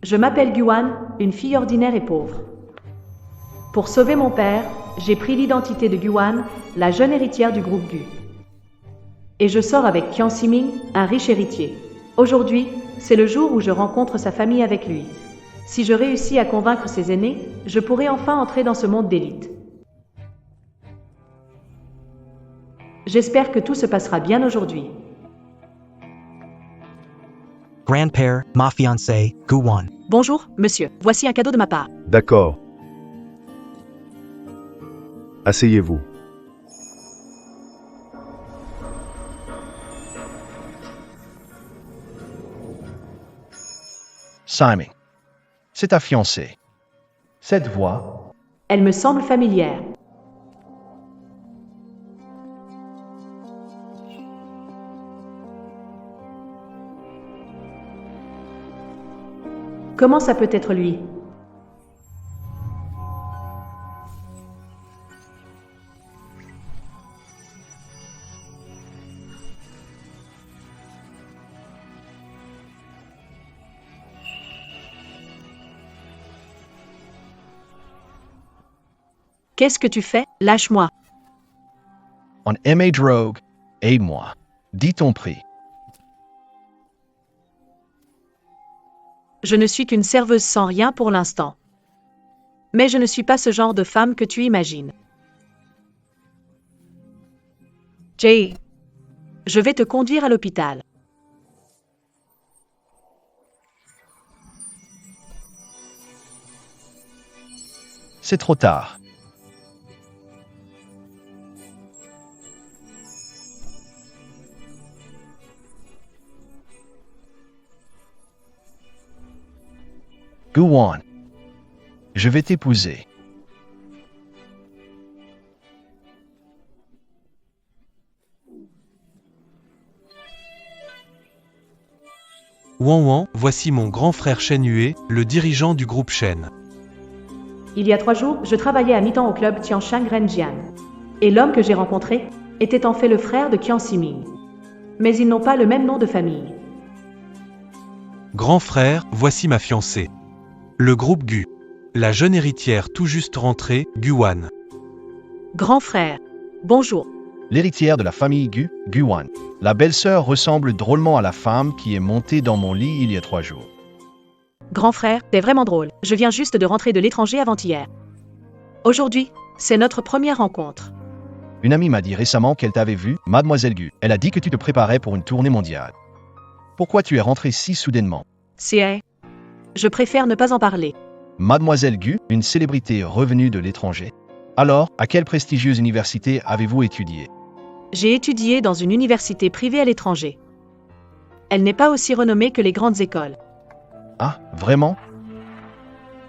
Je m'appelle Guan, une fille ordinaire et pauvre. Pour sauver mon père, j'ai pris l'identité de Guan, la jeune héritière du groupe Gu. Et je sors avec Qian Siming, un riche héritier. Aujourd'hui, c'est le jour où je rencontre sa famille avec lui. Si je réussis à convaincre ses aînés, je pourrai enfin entrer dans ce monde d'élite. J'espère que tout se passera bien aujourd'hui. Grandpère, ma fiancée, Guan. Bonjour, monsieur. Voici un cadeau de ma part. D'accord. Asseyez-vous. Simon, c'est ta fiancée. Cette voix, Elle me semble familière. Comment ça peut être lui? Qu'est-ce que tu fais? Lâche-moi. on aimait drogue, et moi. Dis ton prix. Je ne suis qu'une serveuse sans rien pour l'instant. Mais je ne suis pas ce genre de femme que tu imagines. Jay, je vais te conduire à l'hôpital. C'est trop tard. Guan, je vais t'épouser. Wan Wan, voici mon grand frère Shen Yue, le dirigeant du groupe Shen. Il y a 3 jours, je travaillais à mi-temps au club Tianshang Renjian. Et l'homme que j'ai rencontré était en fait le frère de Qian Siming. Mais ils n'ont pas le même nom de famille. Grand frère, voici ma fiancée. Le groupe Gu. La jeune héritière tout juste rentrée, Guan. Grand frère, bonjour. L'héritière de la famille Gu, Guan. La belle-sœur ressemble drôlement à la femme qui est montée dans mon lit il y a 3 jours. Grand frère, t'es vraiment drôle. Je viens juste de rentrer de l'étranger avant-hier. Aujourd'hui, c'est notre première rencontre. Une amie m'a dit récemment qu'elle t'avait vu, Mademoiselle Gu. Elle a dit que tu te préparais pour une tournée mondiale. Pourquoi tu es rentrée si soudainement? C'est... Je préfère ne pas en parler. Mademoiselle Gu, une célébrité revenue de l'étranger. Alors, à quelle prestigieuse université avez-vous étudié? J'ai étudié dans une université privée à l'étranger. Elle n'est pas aussi renommée que les grandes écoles. Ah, vraiment?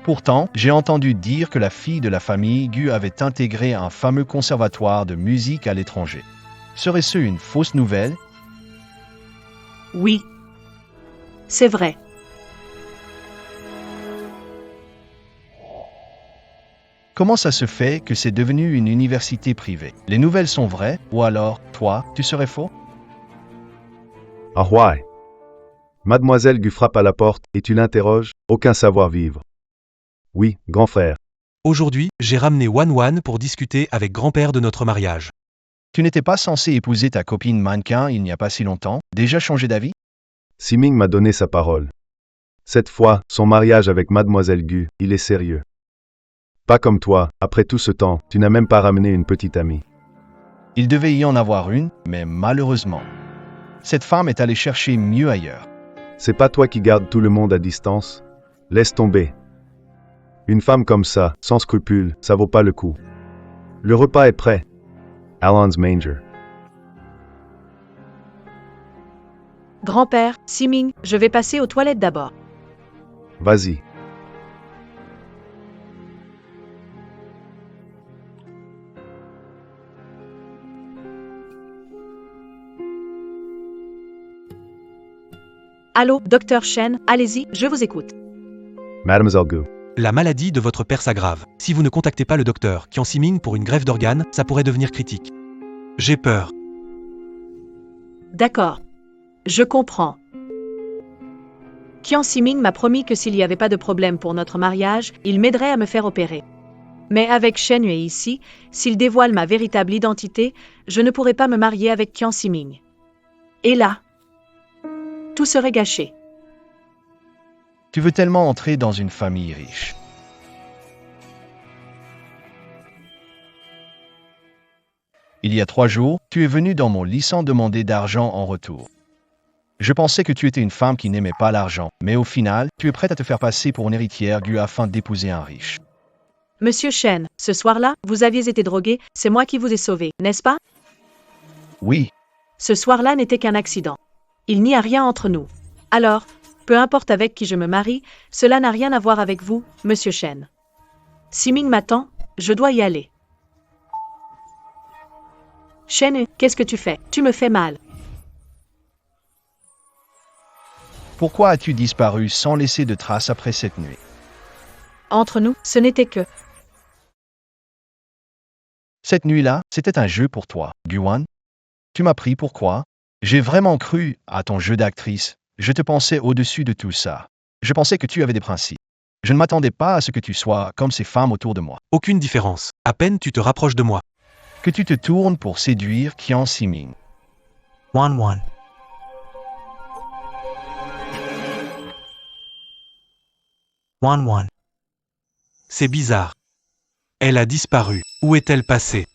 Pourtant, j'ai entendu dire que la fille de la famille Gu avait intégré un fameux conservatoire de musique à l'étranger. Serait-ce une fausse nouvelle? Oui. C'est vrai. Comment ça se fait que c'est devenu une université privée? Les nouvelles sont vraies, ou alors, toi, tu serais faux? Ah ouais. Mademoiselle Gu frappe à la porte et tu l'interroges, aucun savoir-vivre. Oui, grand frère. Aujourd'hui, j'ai ramené Wan Wan pour discuter avec grand-père de notre mariage. Tu n'étais pas censé épouser ta copine mannequin il n'y a pas si longtemps? Déjà changé d'avis? Siming m'a donné sa parole. Cette fois, son mariage avec Mademoiselle Gu, il est sérieux. Pas comme toi, après tout ce temps, tu n'as même pas ramené une petite amie. Il devait y en avoir une, mais malheureusement. Cette femme est allée chercher mieux ailleurs. C'est pas toi qui gardes tout le monde à distance? Laisse tomber. Une femme comme ça, sans scrupules, ça vaut pas le coup. Le repas est prêt. Alan's Manger. Grand-père, Siming, je vais passer aux toilettes d'abord. Vas-y. Allô, docteur Shen, allez-y, je vous écoute. Mademoiselle Gu. La maladie de votre père s'aggrave. Si vous ne contactez pas le docteur Qian Siming pour une greffe d'organes, ça pourrait devenir critique. J'ai peur. D'accord. Je comprends. Qian Siming m'a promis que s'il n'y avait pas de problème pour notre mariage, il m'aiderait à me faire opérer. Mais avec Shen Yue ici, s'il dévoile ma véritable identité, je ne pourrai pas me marier avec Qian Siming. Et là, tout serait gâché. Tu veux tellement entrer dans une famille riche. Il y a 3 jours, tu es venu dans mon lit sans demander d'argent en retour. Je pensais que tu étais une femme qui n'aimait pas l'argent, mais au final, tu es prête à te faire passer pour une héritière Gu afin d'épouser un riche. Monsieur Shen, ce soir-là, vous aviez été drogué, c'est moi qui vous ai sauvé, n'est-ce pas? Oui, Ce soir-là n'était qu'un accident. Il n'y a rien entre nous. Alors, peu importe avec qui je me marie, cela n'a rien à voir avec vous, Monsieur Shen. Siming m'attend, je dois y aller. Shen, qu'est-ce que tu fais? Tu me fais mal. pourquoi as-tu disparu sans laisser de traces après cette nuit? Entre nous, ce n'était que... Cette nuit-là, c'était un jeu pour toi, Guan. Tu m'as pris pourquoi? J'ai vraiment cru à ton jeu d'actrice. Je te pensais au-dessus de tout ça. Je pensais que tu avais des principes. Je ne m'attendais pas à ce que tu sois comme ces femmes autour de moi. Aucune différence. À peine tu te rapproches de moi. Que tu te tournes pour séduire Qian Siming. Wan Wan. Wan Wan. C'est bizarre. Elle a disparu. Où est-elle passée?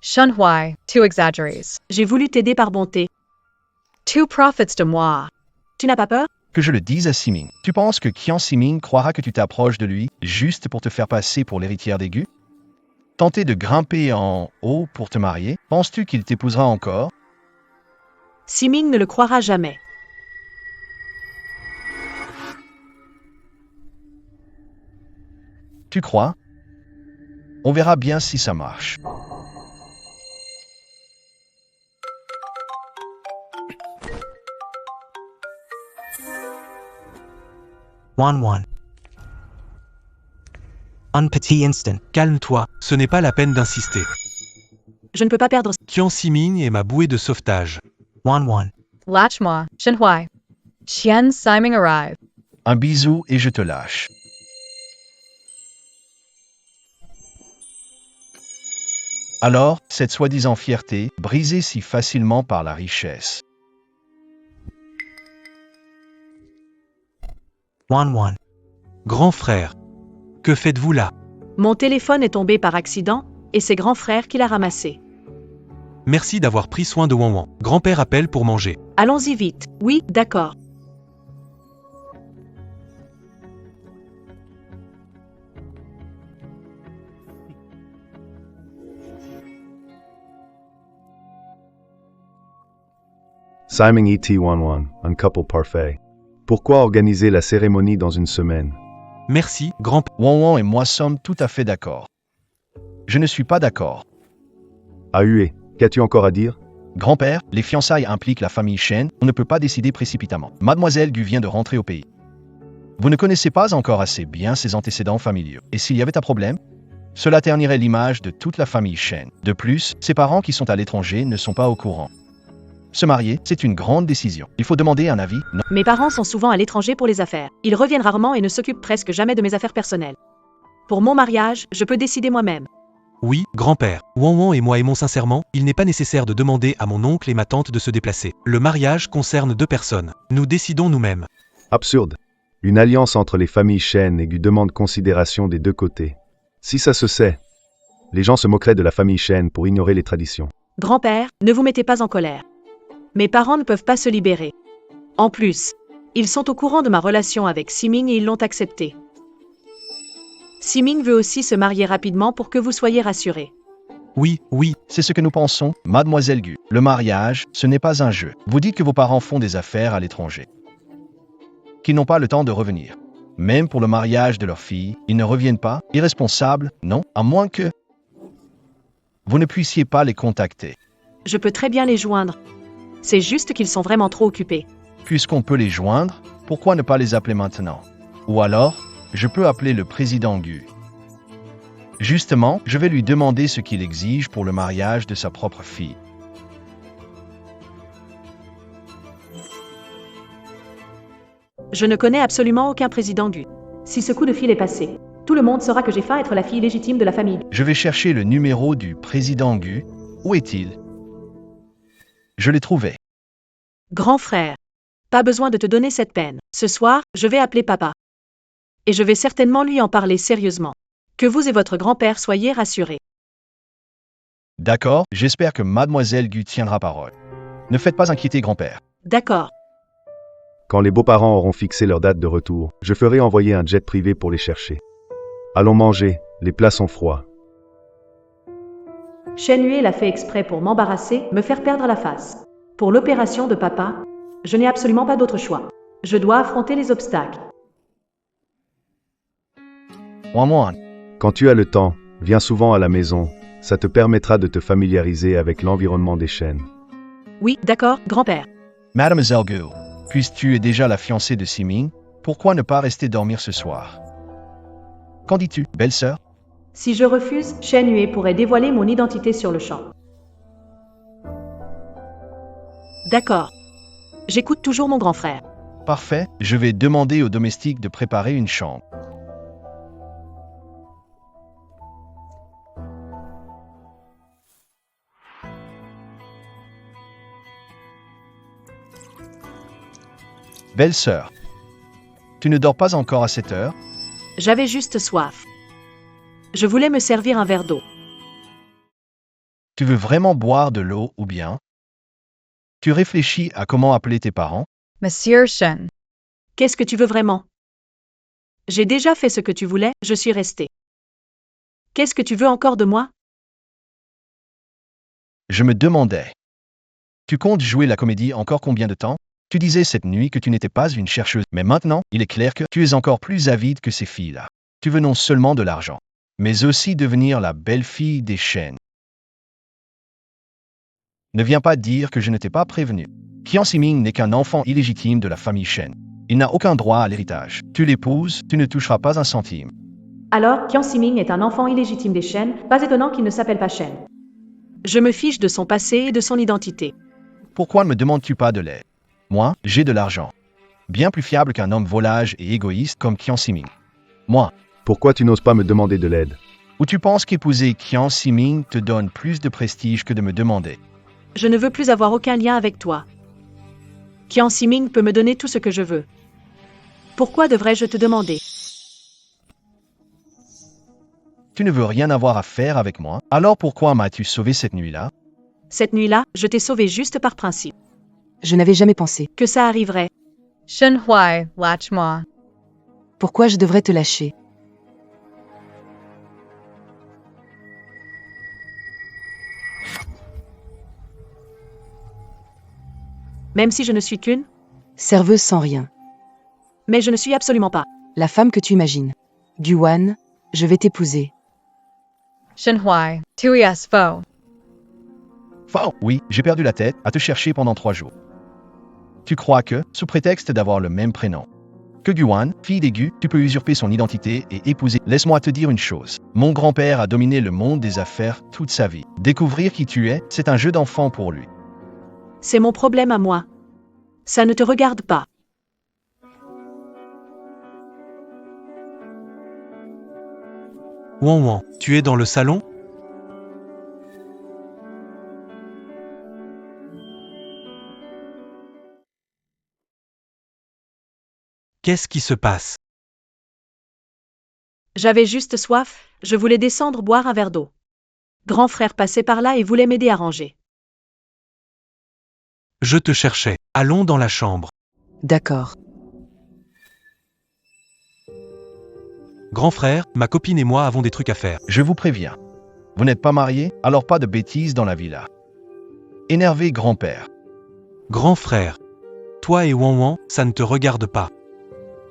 Shen Huai, tu exagères. J'ai voulu t'aider par bonté. Tu profites de moi. Tu n'as pas peur? Que je le dise à Siming. Tu penses que Qian Siming croira que tu t'approches de lui juste pour te faire passer pour l'héritière des Gu? Tenter de grimper en haut pour te marier, penses-tu qu'il t'épousera encore? Siming ne le croira jamais. Tu crois? On verra bien si ça marche. Wan Wan. Un petit instant. Calme-toi, ce n'est pas la peine d'insister. Je ne peux pas perdre... Qian Siming est ma bouée de sauvetage. Wan Wan. Lâche-moi, Shen Huai. Qian Siming arrive. Un bisou et je te lâche. Alors, cette soi-disant fierté, brisée si facilement par la richesse. Wan Wan. Grand frère. Que faites-vous là? Mon téléphone est tombé par accident, et c'est grand frère qui l'a ramassé. Merci d'avoir pris soin de Wan Wan. Grand-père appelle pour manger. Allons-y vite. Oui, d'accord. Simon Et11, un couple parfait. Pourquoi organiser la cérémonie dans une semaine? Merci, grand-père. Wan Wan et moi sommes tout à fait d'accord. Je ne suis pas d'accord. Ahue, qu'as-tu encore à dire? Grand-père, les fiançailles impliquent la famille Shen, on ne peut pas décider précipitamment. Mademoiselle Gu vient de rentrer au pays. Vous ne connaissez pas encore assez bien ses antécédents familiaux. Et s'il y avait un problème, cela ternirait l'image de toute la famille Shen. De plus, ses parents qui sont à l'étranger ne sont pas au courant. Se marier, c'est une grande décision. Il faut demander un avis. Non. Mes parents sont souvent à l'étranger pour les affaires. Ils reviennent rarement et ne s'occupent presque jamais de mes affaires personnelles. Pour mon mariage, je peux décider moi-même. Oui, grand-père. Wan Wan et moi aimons sincèrement, il n'est pas nécessaire de demander à mon oncle et ma tante de se déplacer. Le mariage concerne 2 personnes. Nous décidons nous-mêmes. Absurde. Une alliance entre les familles Shen et Gu demande considération des 2 côtés. Si ça se sait, les gens se moqueraient de la famille Shen pour ignorer les traditions. Grand-père, ne vous mettez pas en colère. Mes parents ne peuvent pas se libérer. En plus, ils sont au courant de ma relation avec Siming et ils l'ont accepté. Siming veut aussi se marier rapidement pour que vous soyez rassurés. Oui, oui, C'est ce que nous pensons, Mademoiselle Gu. Le mariage, ce n'est pas un jeu. Vous dites que vos parents font des affaires à l'étranger. Qu'ils n'ont pas le temps de revenir. Même pour le mariage de leur fille, ils ne reviennent pas. Irresponsables, non, à moins que vous ne puissiez pas les contacter. Je peux très bien les joindre. C'est juste qu'ils sont vraiment trop occupés. Puisqu'on peut les joindre, pourquoi ne pas les appeler maintenant? Ou alors, je peux appeler le président Gu. Justement, je vais lui demander ce qu'il exige pour le mariage de sa propre fille. Je ne connais absolument aucun président Gu. Si ce coup de fil est passé, tout le monde saura que j'ai faim être la fille légitime de la famille Gu. Je vais chercher le numéro du président Gu. Où est-il? Je l'ai trouvé. Grand frère, pas besoin de te donner cette peine. Ce soir, je vais appeler papa. Et je vais certainement lui en parler sérieusement. Que vous et votre grand-père soyez rassurés. D'accord, j'espère que mademoiselle Gu tiendra parole. Ne faites pas inquiéter grand-père. D'accord. Quand les beaux-parents auront fixé leur date de retour, je ferai envoyer un jet privé pour les chercher. Allons manger, les plats sont froids. Shen Yue l'a fait exprès pour m'embarrasser, me faire perdre la face. Pour l'opération de papa, je n'ai absolument pas d'autre choix. Je dois affronter les obstacles. Wan. Quand tu as le temps, viens souvent à la maison, ça te permettra de te familiariser avec l'environnement des chênes. Oui, d'accord, grand-père. Mademoiselle Gu, puisque tu es déjà la fiancée de Siming, pourquoi ne pas rester dormir ce soir? Qu'en dis-tu, belle-sœur? Si je refuse, Shen Yue pourrait dévoiler mon identité sur le champ. D'accord. J'écoute toujours mon grand frère. Parfait, je vais demander aux domestiques de préparer une chambre. Belle-sœur, tu ne dors pas encore à cette heure? J'avais juste soif. Je voulais me servir un verre d'eau. Tu veux vraiment boire de l'eau ou bien? Tu réfléchis à comment appeler tes parents? Monsieur Shen. Qu'est-ce que tu veux vraiment? J'ai déjà fait ce que tu voulais, je suis resté. Qu'est-ce que tu veux encore de moi? Je me demandais. Tu comptes jouer la comédie encore combien de temps? Tu disais cette nuit que tu n'étais pas une chercheuse, mais maintenant, il est clair que tu es encore plus avide que ces filles-là. Tu veux non seulement de l'argent, mais aussi devenir la belle-fille des chênes. Ne viens pas dire que je ne t'ai pas prévenu. Qian Siming n'est qu'un enfant illégitime de la famille Shen. Il n'a aucun droit à l'héritage. Tu l'épouses, tu ne toucheras pas un centime. Alors, Qian Siming est un enfant illégitime des Shen, pas étonnant qu'il ne s'appelle pas Shen. Je me fiche de son passé et de son identité. Pourquoi ne me demandes-tu pas de l'aide? Moi, j'ai de l'argent. Bien plus fiable qu'un homme volage et égoïste comme Qian Siming. Moi, Pourquoi tu n'oses pas me demander de l'aide? ou tu penses qu'épouser Qian Siming te donne plus de prestige que de me demander? Je ne veux plus avoir aucun lien avec toi. Qian Siming peut me donner tout ce que je veux. Pourquoi devrais-je te demander? Tu ne veux rien avoir à faire avec moi, alors pourquoi m'as-tu sauvé cette nuit-là? Cette nuit-là, je t'ai sauvé juste par principe. Je n'avais jamais pensé. Que ça arriverait. Shen Hui, lâche-moi. Pourquoi je devrais te lâcher? Même si je ne suis qu'une, Serveuse sans rien. mais je ne suis absolument pas. La femme que tu imagines. Guan, je vais t'épouser. Shen Hui, tu es faux. Oh, oui, j'ai perdu la tête à te chercher pendant 3 jours. Tu crois que, sous prétexte d'avoir le même prénom que Guan, fille des Gu, tu peux usurper son identité et épouser. Laisse-moi te dire une chose. Mon grand-père a dominé le monde des affaires toute sa vie. Découvrir qui tu es, c'est un jeu d'enfant pour lui. C'est mon problème à moi. Ça ne te regarde pas. Wan, tu es dans le salon? Qu'est-ce qui se passe? J'avais juste soif, je voulais descendre boire un verre d'eau. Grand frère passait par là et voulait m'aider à ranger. Je te cherchais. Allons dans la chambre. D'accord. Grand frère, ma copine et moi avons des trucs à faire. Je vous préviens. Vous n'êtes pas mariés, alors pas de bêtises dans la villa. Énervé grand-père. Grand frère. Toi et Wan, ça ne te regarde pas.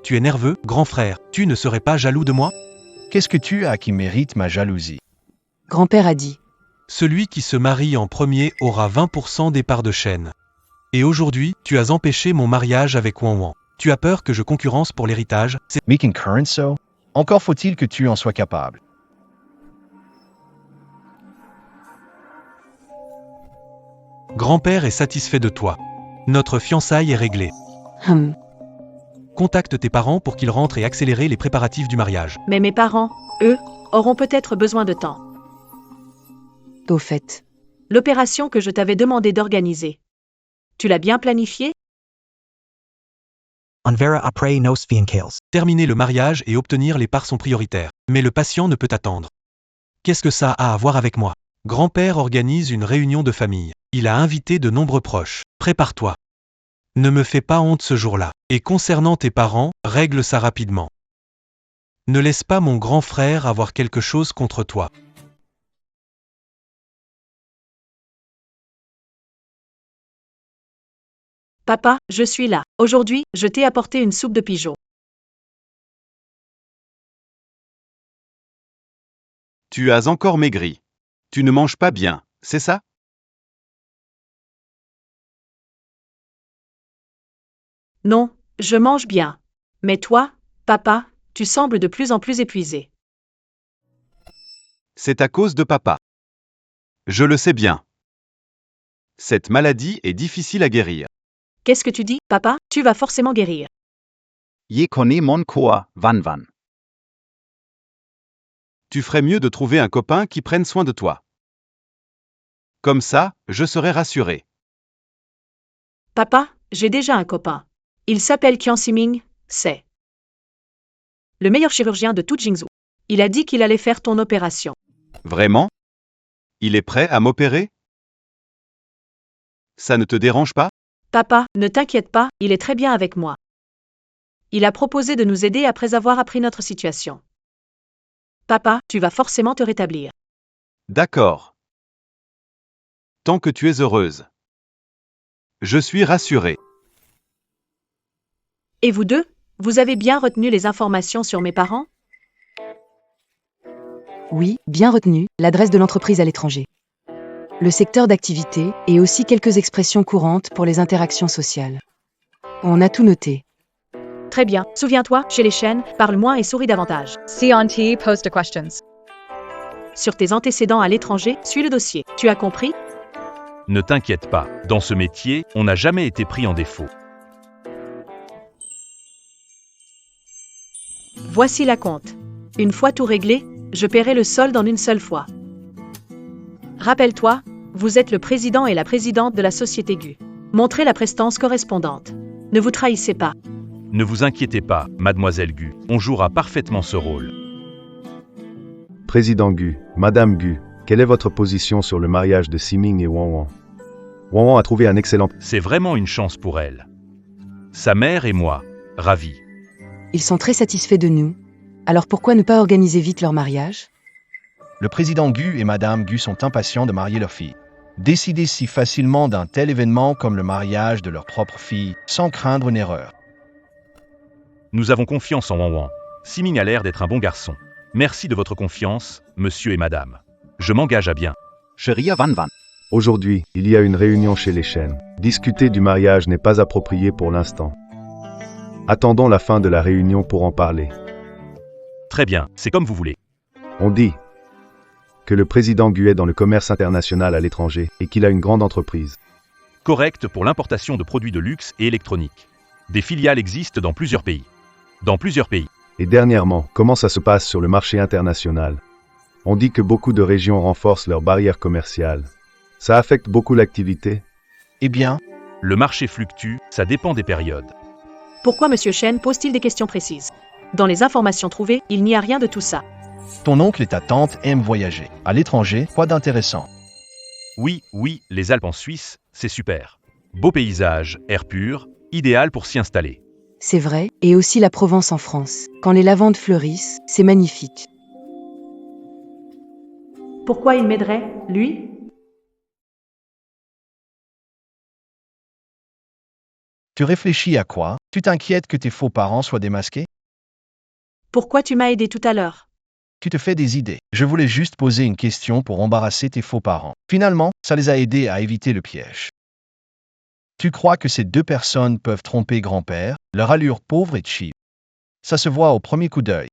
Tu es nerveux, grand frère. Tu ne serais pas jaloux de moi? Qu'est-ce que tu as qui mérite ma jalousie? Grand-père a dit. Celui qui se marie en premier aura 20% des parts de chêne. Et aujourd'hui, tu as empêché mon mariage avec Wan. Tu as peur que je concurrence pour l'héritage, c'est... Making current so? Encore faut-il que tu en sois capable. Grand-père est satisfait de toi. Notre fiançailles est réglée. contacte tes parents pour qu'ils rentrent et accélérer les préparatifs du mariage. Mais mes parents, eux, auront peut-être besoin de temps. Au fait. L'opération que je t'avais demandé d'organiser. Tu l'as bien planifiée? On verra après nos fiancales. Terminer le mariage et obtenir les parts sont prioritaires. Mais le patient ne peut attendre. Qu'est-ce que ça a à voir avec moi? Grand-père organise une réunion de famille. Il a invité de nombreux proches. Prépare-toi. Ne me fais pas honte ce jour-là. Et concernant tes parents, règle ça rapidement. Ne laisse pas mon grand frère avoir quelque chose contre toi. Papa, je suis là. Aujourd'hui, je t'ai apporté une soupe de pigeon. Tu as encore maigri. Tu ne manges pas bien, c'est ça? Non, je mange bien. Mais toi, papa, tu sembles de plus en plus épuisé. C'est à cause de papa. Je le sais bien. Cette maladie est difficile à guérir. Qu'est-ce que tu dis, papa? Tu vas forcément guérir. Je connais mon corps, Van. Tu ferais mieux de trouver un copain qui prenne soin de toi. Comme ça, je serai rassuré. Papa, j'ai déjà un copain. Il s'appelle Qian Siming, c'est le meilleur chirurgien de tout Jingzhou. Il a dit qu'il allait faire ton opération. Vraiment? Il est prêt à m'opérer? Ça ne te dérange pas? Papa, ne t'inquiète pas, il est très bien avec moi. Il a proposé de nous aider après avoir appris notre situation. Papa, tu vas forcément te rétablir. D'accord. Tant que tu es heureuse. Je suis rassuré. Et vous deux, vous avez bien retenu les informations sur mes parents? Oui, bien retenu, l'adresse de l'entreprise à l'étranger. Le secteur d'activité et aussi quelques expressions courantes pour les interactions sociales. On a tout noté. Très bien. Souviens-toi, chez les chaînes, parle moins et souris davantage. See on T, post the questions. Sur tes antécédents à l'étranger, suis le dossier. Tu as compris? Ne t'inquiète pas, dans ce métier, on n'a jamais été pris en défaut. Voici la compte. Une fois tout réglé, je paierai le solde en une seule fois. Rappelle-toi, vous êtes le président et la présidente de la société Gu. Montrez la prestance correspondante. Ne vous trahissez pas. Ne vous inquiétez pas, mademoiselle Gu, on jouera parfaitement ce rôle. Président Gu, Madame Gu, quelle est votre position sur le mariage de Siming et Wang? Wang a trouvé un excellent... C'est vraiment une chance pour elle. Sa mère et moi, ravis. Ils sont très satisfaits de nous. Alors pourquoi ne pas organiser vite leur mariage? Le président Gu et Madame Gu sont impatients de marier leur fille. Décider si facilement d'un tel événement comme le mariage de leur propre fille, sans craindre une erreur. Nous avons confiance en Wang. Siming a l'air d'être un bon garçon. Merci de votre confiance, monsieur et madame. Je m'engage à bien. Chérie Van. Aujourd'hui, il y a une réunion chez les chaînes. Discuter du mariage n'est pas approprié pour l'instant. Attendons la fin de la réunion pour en parler. Très bien, c'est comme vous voulez. On dit que le président Gu est dans le commerce international à l'étranger et qu'il a une grande entreprise. Correct pour l'importation de produits de luxe et électronique. Des filiales existent dans plusieurs pays. Et dernièrement, comment ça se passe sur le marché international? On dit que beaucoup de régions renforcent leurs barrières commerciales. Ça affecte beaucoup l'activité? Eh bien, Le marché fluctue, ça dépend des périodes. Pourquoi M. Chen pose-t-il des questions précises? Dans les informations trouvées, il n'y a rien de tout ça. ton oncle et ta tante aiment voyager. À l'étranger, quoi d'intéressant? Oui, les Alpes en Suisse, c'est super. Beau paysage, air pur, idéal pour s'y installer. C'est vrai, et aussi la Provence en France. Quand les lavandes fleurissent, c'est magnifique. Pourquoi il m'aiderait, lui? Tu réfléchis à quoi? Tu t'inquiètes que tes faux parents soient démasqués? Pourquoi tu m'as aidé tout à l'heure? Tu te fais des idées. Je voulais juste poser une question pour embarrasser tes faux parents. Finalement, ça les a aidés à éviter le piège. Tu crois que ces deux personnes peuvent tromper grand-père? Leur allure pauvre et cheap. Ça se voit au premier coup d'œil.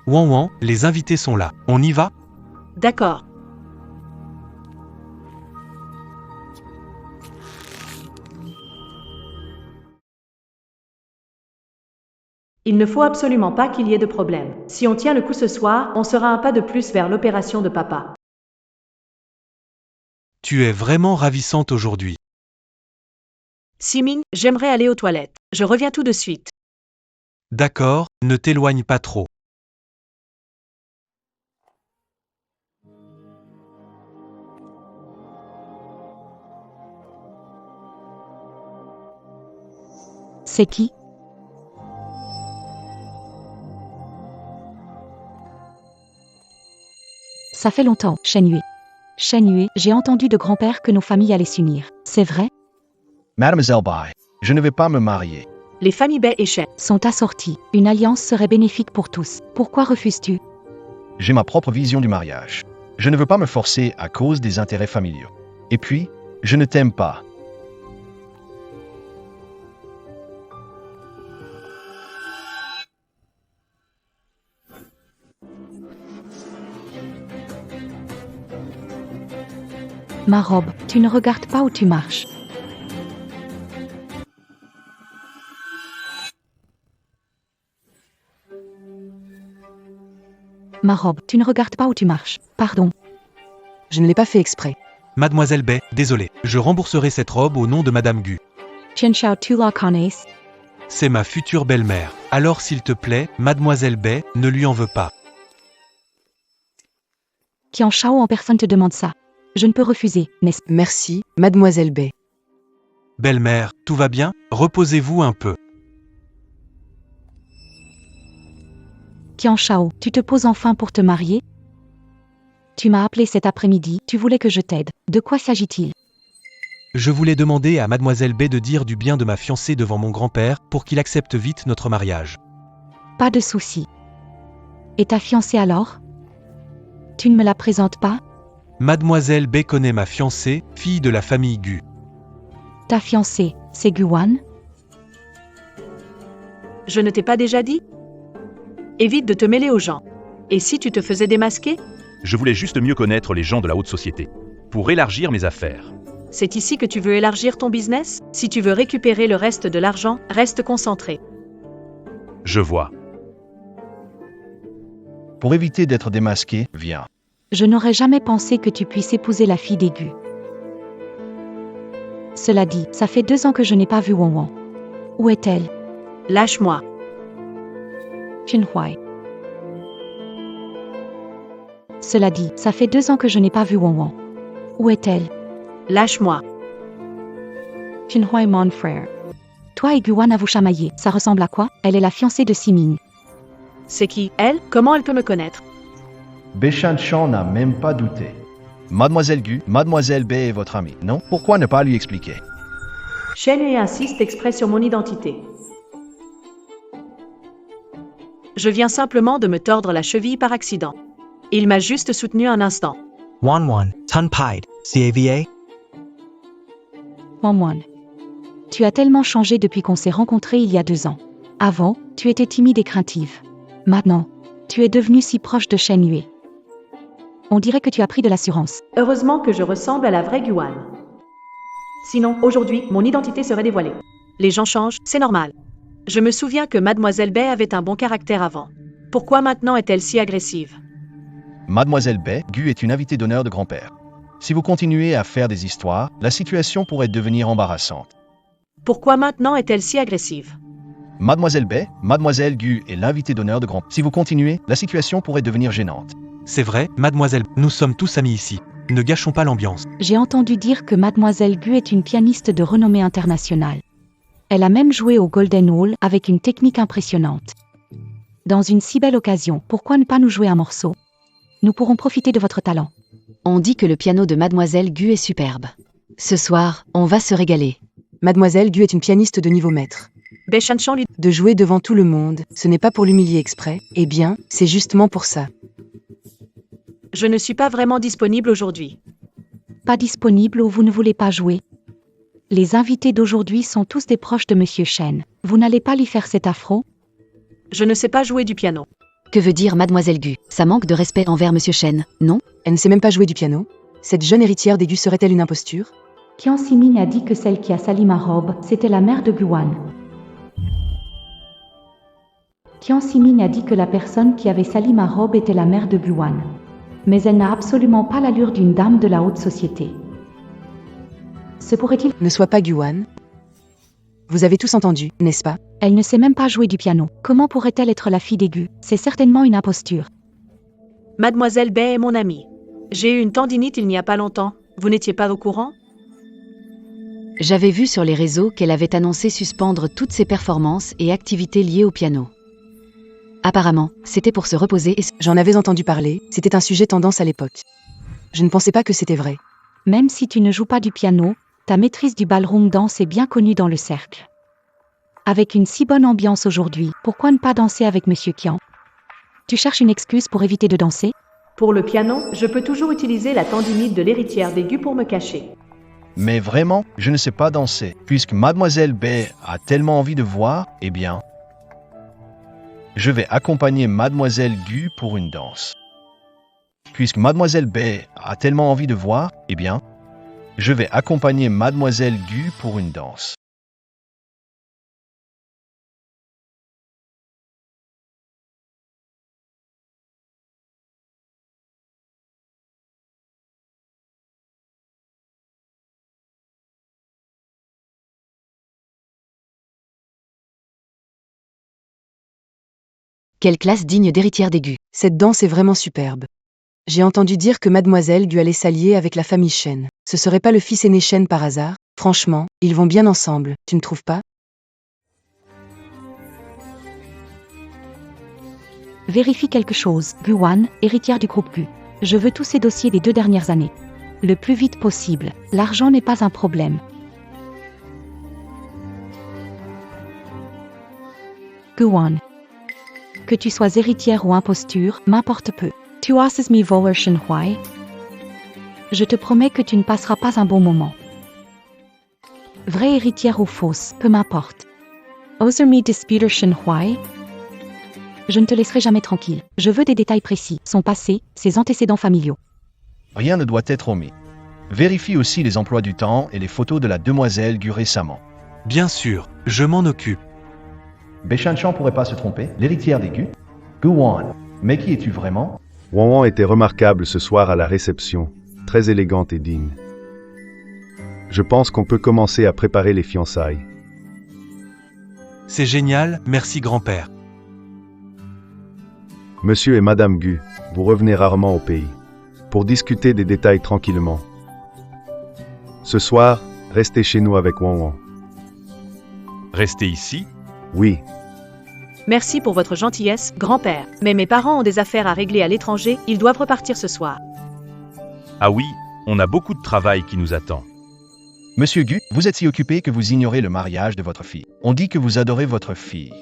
Wang, les invités sont là. On y va? D'accord. Il ne faut absolument pas qu'il y ait de problème. Si on tient le coup ce soir, on sera un pas de plus vers l'opération de papa. Tu es vraiment ravissante aujourd'hui. Siming, j'aimerais aller aux toilettes. Je reviens tout de suite. D'accord, ne t'éloigne pas trop. C'est qui? Ça fait longtemps, Shen Yue. Shen Yue, j'ai entendu de grand-père que nos familles allaient s'unir. C'est vrai? Mademoiselle Bai, je ne vais pas me marier. Les familles Bai et Shen Sont assorties. Une alliance serait bénéfique pour tous. Pourquoi refuses-tu? J'ai ma propre vision du mariage. Je ne veux pas me forcer à cause des intérêts familiaux. Et puis, je ne t'aime pas. Ma robe, tu ne regardes pas où tu marches. Ma robe, tu ne regardes pas où tu marches. Pardon. Je ne l'ai pas fait exprès. Mademoiselle Bai, désolé, je rembourserai cette robe au nom de Madame Gu. Chen Shao tu la connais? C'est ma future belle-mère. Alors s'il te plaît, Mademoiselle Bai, ne lui en veux pas. Qian Shao en personne te demande ça. Je ne peux refuser, n'est-ce pas? Merci, Mademoiselle Bai. Belle-mère, tout va bien? Reposez-vous un peu. Qian Shao, tu te poses enfin pour te marier? Tu m'as appelé cet après-midi, tu voulais que je t'aide. De quoi s'agit-il? Je voulais demander à Mademoiselle Bai de dire du bien de ma fiancée devant mon grand-père pour qu'il accepte vite notre mariage. Pas de souci. Et ta fiancée alors? Tu ne me la présentes pas? Mademoiselle Bai connaît ma fiancée, fille de la famille Gu. Ta fiancée, c'est Guan? Je ne t'ai pas déjà dit? Évite de te mêler aux gens. Et si tu te faisais démasquer? Je voulais juste mieux connaître les gens de la haute société. Pour élargir mes affaires. C'est ici que tu veux élargir ton business? Si tu veux récupérer le reste de l'argent, reste concentré. Je vois. Pour éviter d'être démasqué, viens. Je n'aurais jamais pensé que tu puisses épouser la fille d'Aigu. Cela dit, ça fait 2 ans que je n'ai pas vu Wang Wang. Où est-elle? Lâche-moi. Chenhuai. Cela dit, ça fait 2 ans que je n'ai pas vu Wang Wang. Où est-elle? Lâche-moi. Chenhuai, mon frère. Toi et Guan à vous chamailler, ça ressemble à quoi? Elle est la fiancée de Siming. C'est qui, elle? Comment elle peut me connaître? Beishan Chan n'a même pas douté. Mademoiselle Gu, Mademoiselle Bai est votre amie, non? Pourquoi ne pas lui expliquer? Shen Yue insiste exprès sur mon identité. Je viens simplement de me tordre la cheville par accident. Il m'a juste soutenu un instant. Wan Wan, Tun Pied, CAVA? Wang Wang. Tu as tellement changé depuis qu'on s'est rencontrés il y a 2 ans. Avant, tu étais timide et craintive. Maintenant, tu es devenue si proche de Shen Yue. On dirait que tu as pris de l'assurance. Heureusement que je ressemble à la vraie Guan. Sinon, aujourd'hui, mon identité serait dévoilée. Les gens changent, c'est normal. Je me souviens que Mademoiselle Bai avait un bon caractère avant. Pourquoi maintenant est-elle si agressive? Mademoiselle Bai, Gu est une invitée d'honneur de grand-père. Si vous continuez à faire des histoires, la situation pourrait devenir embarrassante. Pourquoi maintenant est-elle si agressive? Mademoiselle Bai, Mademoiselle Gu est l'invitée d'honneur de grand. Si vous continuez, la situation pourrait devenir gênante. C'est vrai, Mademoiselle, nous sommes tous amis ici. Ne gâchons pas l'ambiance. J'ai entendu dire que Mademoiselle Gu est une pianiste de renommée internationale. Elle a même joué au Golden Hall avec une technique impressionnante. Dans une si belle occasion, pourquoi ne pas nous jouer un morceau? Nous pourrons profiter de votre talent. On dit que le piano de Mademoiselle Gu est superbe. Ce soir, on va se régaler. Mademoiselle Gu est une pianiste de niveau maître. Beishan Chan lui... De jouer devant tout le monde, ce n'est pas pour l'humilier exprès. Eh bien, c'est justement pour ça. Je ne suis pas vraiment disponible aujourd'hui. Pas disponible ou vous ne voulez pas jouer? Les invités d'aujourd'hui sont tous des proches de Monsieur Shen. Vous n'allez pas lui faire cet affront? Je ne sais pas jouer du piano. Que veut dire Mademoiselle Gu? Ça manque de respect envers Monsieur Shen, non? Elle ne sait même pas jouer du piano. Cette jeune héritière d'Aigu serait-elle une imposture? Qian Siming a dit que celle qui a sali ma robe, c'était la mère de Guan. Kian Siming a dit que la personne qui avait sali ma robe était la mère de Guan. Mais elle n'a absolument pas l'allure d'une dame de la haute société. Se pourrait-il... Ne sois pas Guan. Vous avez tous entendu, n'est-ce pas? Elle ne sait même pas jouer du piano. Comment pourrait-elle être la fille d'Aigu? C'est certainement une imposture. Mademoiselle Bay est mon amie. J'ai eu une tendinite il n'y a pas longtemps. Vous n'étiez pas au courant? J'avais vu sur les réseaux qu'elle avait annoncé suspendre toutes ses performances et activités liées au piano. Apparemment, c'était pour se reposer et... J'en avais entendu parler, c'était un sujet tendance à l'époque. Je ne pensais pas que c'était vrai. Même si tu ne joues pas du piano, ta maîtrise du ballroom dance est bien connue dans le cercle. Avec une si bonne ambiance aujourd'hui, pourquoi ne pas danser avec Monsieur Kian? Tu cherches une excuse pour éviter de danser? Pour le piano, je peux toujours utiliser la tendinite de l'héritière d'Aigu pour me cacher. Mais vraiment, je ne sais pas danser. Puisque Mademoiselle Bay a tellement envie de voir, eh bien, je vais accompagner Mademoiselle Gu pour une danse. Puisque Mademoiselle Bay a tellement envie de voir, eh bien, je vais accompagner Mademoiselle Gu pour une danse. Quelle classe digne d'héritière d'Aigu. Cette danse est vraiment superbe. J'ai entendu dire que Mademoiselle Gu allait s'allier avec la famille Shen. Ce serait pas le fils aîné Shen par hasard? Franchement, ils vont bien ensemble, tu ne trouves pas? Vérifie quelque chose, Guan, héritière du groupe Gu. Je veux tous ces dossiers des 2 dernières années. Le plus vite possible. L'argent n'est pas un problème. Guan. Que tu sois héritière ou imposture, m'importe peu. Tu asses mi voler Shen Huai. Je te promets que tu ne passeras pas un bon moment. Vraie héritière ou fausse, peu m'importe. Oser mi disputer Shen Huai. Je ne te laisserai jamais tranquille. Je veux des détails précis, son passé, ses antécédents familiaux. Rien ne doit être omis. Vérifie aussi les emplois du temps et les photos de la demoiselle Gu récemment. Bien sûr, je m'en occupe. Béchanchan pourrait pas se tromper, l'héritière d'Aigu. Guan, mais qui es-tu vraiment? Wan était remarquable ce soir à la réception, très élégante et digne. Je pense qu'on peut commencer à préparer les fiançailles. C'est génial, merci grand-père. Monsieur et Madame Gu, vous revenez rarement au pays. Pour discuter des détails tranquillement. Ce soir, restez chez nous avec Wan. Restez ici? Oui, Merci pour votre gentillesse, grand-père. Mais mes parents ont des affaires à régler à l'étranger, ils doivent repartir ce soir. Ah oui, on a beaucoup de travail qui nous attend. Monsieur Gu, vous êtes si occupé que vous ignorez le mariage de votre fille. On dit que vous adorez votre fille.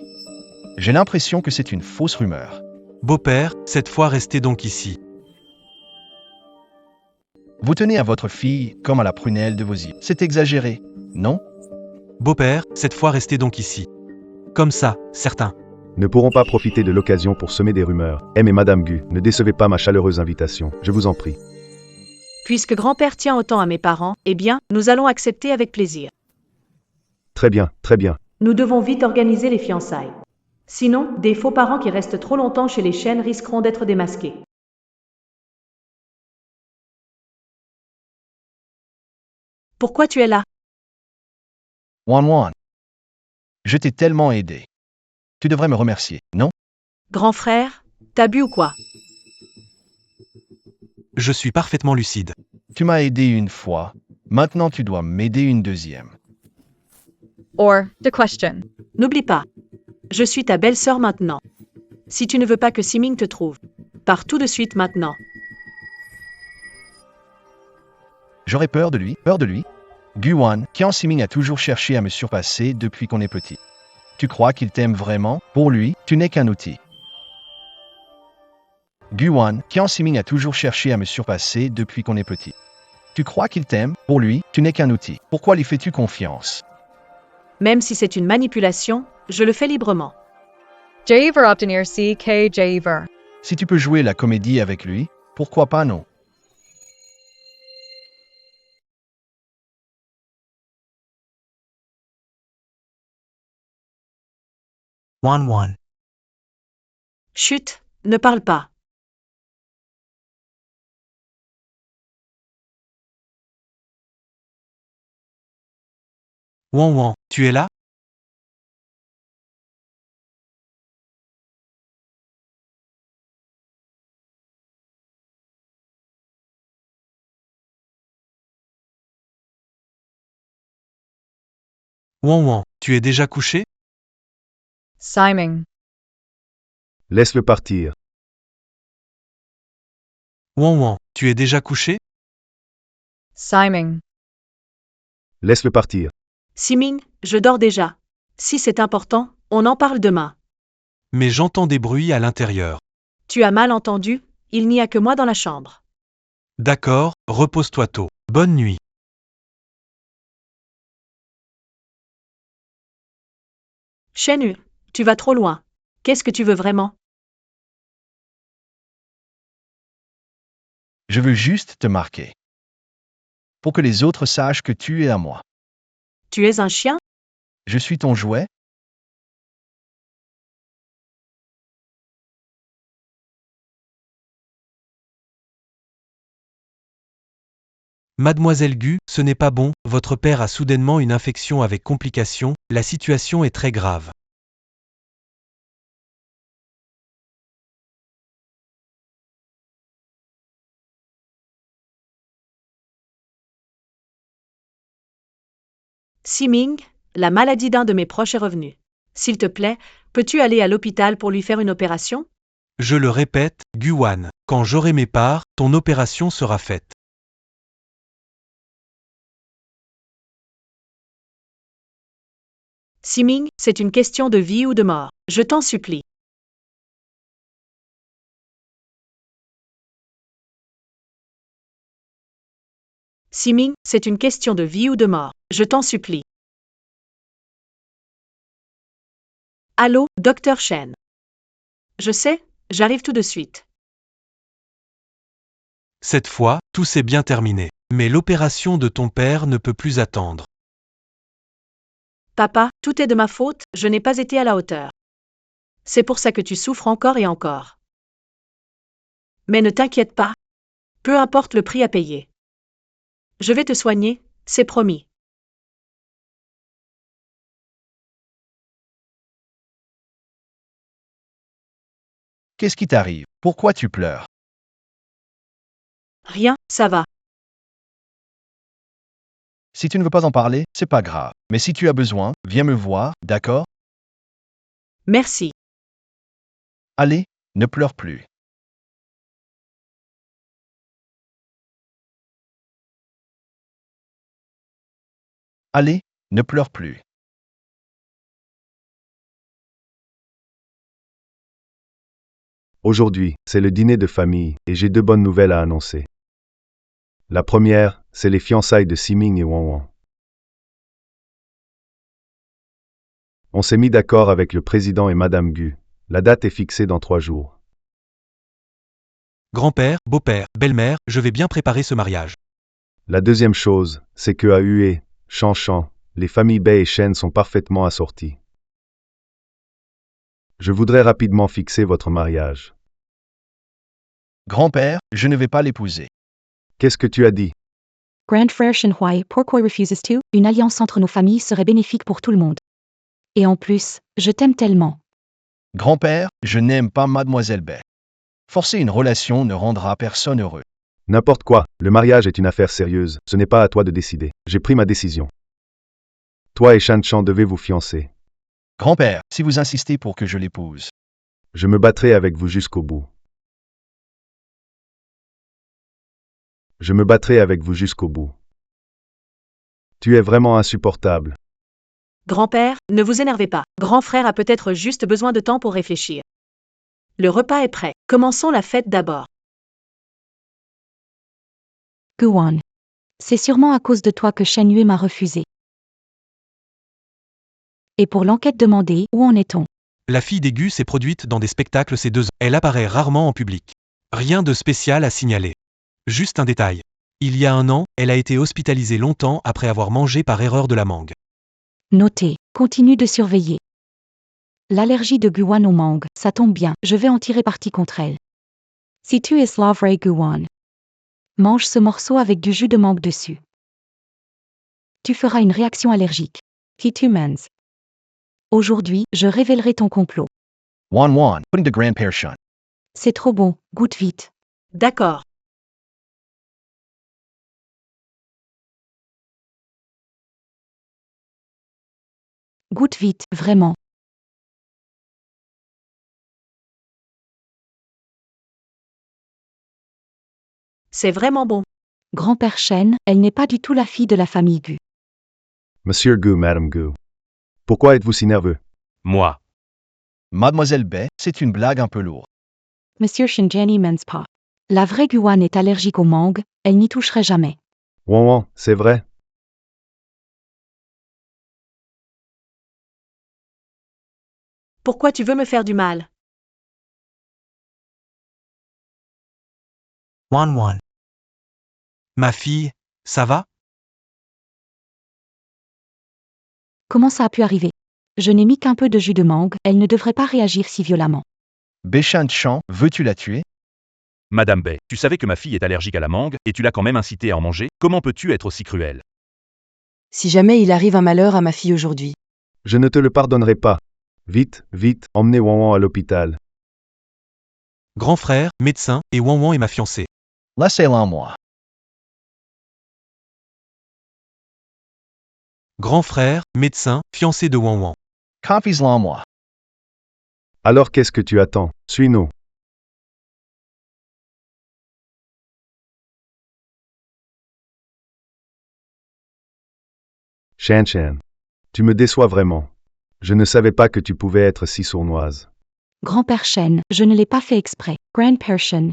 J'ai l'impression que c'est une fausse rumeur. Beau-père, cette fois restez donc ici. Vous tenez à votre fille comme à la prunelle de vos yeux. C'est exagéré, non? Beau-père, cette fois restez donc ici. Comme ça, certains. ne pourront pas profiter de l'occasion pour semer des rumeurs. M et Madame Gu, ne décevez pas ma chaleureuse invitation, je vous en prie. Puisque grand-père tient autant à mes parents, eh bien, nous allons accepter avec plaisir. Très bien, très bien. Nous devons vite organiser les fiançailles. Sinon, des faux parents qui restent trop longtemps chez les Shen risqueront d'être démasqués. Pourquoi tu es là? Wan, je t'ai tellement aidé. Tu devrais me remercier, non? Grand frère, t'as bu ou quoi? Je suis parfaitement lucide. Tu m'as aidé une fois, maintenant tu dois m'aider une deuxième. Or, the question. N'oublie pas. Je suis ta belle-sœur maintenant. Si tu ne veux pas que Siming te trouve, pars tout de suite maintenant. J'aurais peur de lui, peur de lui. Guan, Kian Siming a toujours cherché à me surpasser depuis qu'on est petit. Tu crois qu'il t'aime vraiment? Pour lui, tu n'es qu'un outil. Guan, Kian Siming a toujours cherché à me surpasser depuis qu'on est petit. Tu crois qu'il t'aime? Pour lui, tu n'es qu'un outil. Pourquoi lui fais-tu confiance? Même si c'est une manipulation, je le fais librement. Javer obtenir CK Javer. Si tu peux jouer la comédie avec lui, pourquoi pas non? Wan. Chut, ne parle pas. Wan Wan, tu es là? Wan Wan, tu es déjà couché? Simon. Laisse-le partir. Wan Wan, tu es déjà couché? Simon. Laisse-le partir. Siming, je dors déjà. Si c'est important, on en parle demain. Mais j'entends des bruits à l'intérieur. Tu as mal entendu, il n'y a que moi dans la chambre. D'accord, repose-toi tôt. Bonne nuit. Shenhu, tu vas trop loin. Qu'est-ce que tu veux vraiment? Je veux juste te marquer. Pour que les autres sachent que tu es à moi. Tu es un chien? Je suis ton jouet? Mademoiselle Gu, ce n'est pas bon, votre père a soudainement une infection avec complications, la situation est très grave. Siming, la maladie d'un de mes proches est revenue. S'il te plaît, peux-tu aller à l'hôpital pour lui faire une opération? Je le répète, Guwan, quand j'aurai mes parts, ton opération sera faite. Siming, c'est une question de vie ou de mort. Je t'en supplie. Siming, c'est une question de vie ou de mort. Je t'en supplie. Allô, Dr. Shen. Je sais, j'arrive tout de suite. Cette fois, tout s'est bien terminé. Mais l'opération de ton père ne peut plus attendre. Papa, tout est de ma faute, je n'ai pas été à la hauteur. C'est pour ça que tu souffres encore et encore. Mais ne t'inquiète pas. Peu importe le prix à payer. Je vais te soigner, c'est promis. Qu'est-ce qui t'arrive? Pourquoi tu pleures? Rien, ça va. Si tu ne veux pas en parler, c'est pas grave. Mais si tu as besoin, viens me voir, d'accord? Merci. Allez, ne pleure plus. Allez, ne pleure plus. Aujourd'hui, c'est le dîner de famille et j'ai deux bonnes nouvelles à annoncer. La première, c'est les fiançailles de Siming et Wan Wan. On s'est mis d'accord avec le président et Madame Gu. La date est fixée dans 3 jours. Grand-père, beau-père, belle-mère, je vais bien préparer ce mariage. La deuxième chose, c'est que à Hue, Shanshan, les familles Bei et Shen sont parfaitement assorties. Je voudrais rapidement fixer votre mariage. Grand-père, je ne vais pas l'épouser. Qu'est-ce que tu as dit? Grand frère Shenhui, pourquoi refuses tu? Une alliance entre nos familles serait bénéfique pour tout le monde. Et en plus, je t'aime tellement. Grand-père, je n'aime pas Mademoiselle Bei. Forcer une relation ne rendra personne heureux. N'importe quoi, le mariage est une affaire sérieuse, ce n'est pas à toi de décider. J'ai pris ma décision. Toi et Shanshan devez vous fiancer. Grand-père, si vous insistez pour que je l'épouse. Je me battrai avec vous jusqu'au bout. Je me battrai avec vous jusqu'au bout. Tu es vraiment insupportable. Grand-père, ne vous énervez pas. Grand frère a peut-être juste besoin de temps pour réfléchir. Le repas est prêt. Commençons la fête d'abord. Guwan. C'est sûrement à cause de toi que Shen Yue m'a refusé. Et pour l'enquête demandée, où en est-on? La fille des Gu s'est produite dans des spectacles ces 2 ans. Elle apparaît rarement en public. Rien de spécial à signaler. Juste un détail. Il y a 1 an, elle a été hospitalisée longtemps après avoir mangé par erreur de la mangue. Noté. Continue de surveiller. L'allergie de Guan au mangue, ça tombe bien, je vais en tirer parti contre elle. Si tu es Slavray Guan, mange ce morceau avec du jus de mangue dessus. Tu feras une réaction allergique. Kitumans. Aujourd'hui, je révélerai ton complot. Wan, putting the grandpère Shun. C'est trop bon, goûte vite. D'accord. Goûte vite, vraiment. C'est vraiment bon. Grand-père Shen, elle n'est pas du tout la fille de la famille Gu. Monsieur Gu, Madame Gu. Pourquoi êtes-vous si nerveux? Moi. Mademoiselle Bay, c'est une blague un peu lourde. Monsieur Shinjani mens pas. La vraie Guan est allergique aux mangues, elle n'y toucherait jamais. Wan, c'est vrai? Pourquoi tu veux me faire du mal? Wan. Ma fille, ça va? Comment ça a pu arriver? Je n'ai mis qu'un peu de jus de mangue, elle ne devrait pas réagir si violemment. Béchan Chan, veux-tu la tuer? Madame Bay, tu savais que ma fille est allergique à la mangue et tu l'as quand même incitée à en manger? Comment peux-tu être aussi cruel? Si jamais il arrive un malheur à ma fille aujourd'hui. Je ne te le pardonnerai pas. Vite, emmenez Wan à l'hôpital. Grand frère, médecin, et Wan est ma fiancée. Laissez-la en moi. Grand frère, médecin, fiancé de Wan. Confie-la en moi. Alors qu'est-ce que tu attends? Suis-nous. Shan. Tu me déçois vraiment. Je ne savais pas que tu pouvais être si sournoise. Grand-père Shen, je ne l'ai pas fait exprès. Grand-père Shen.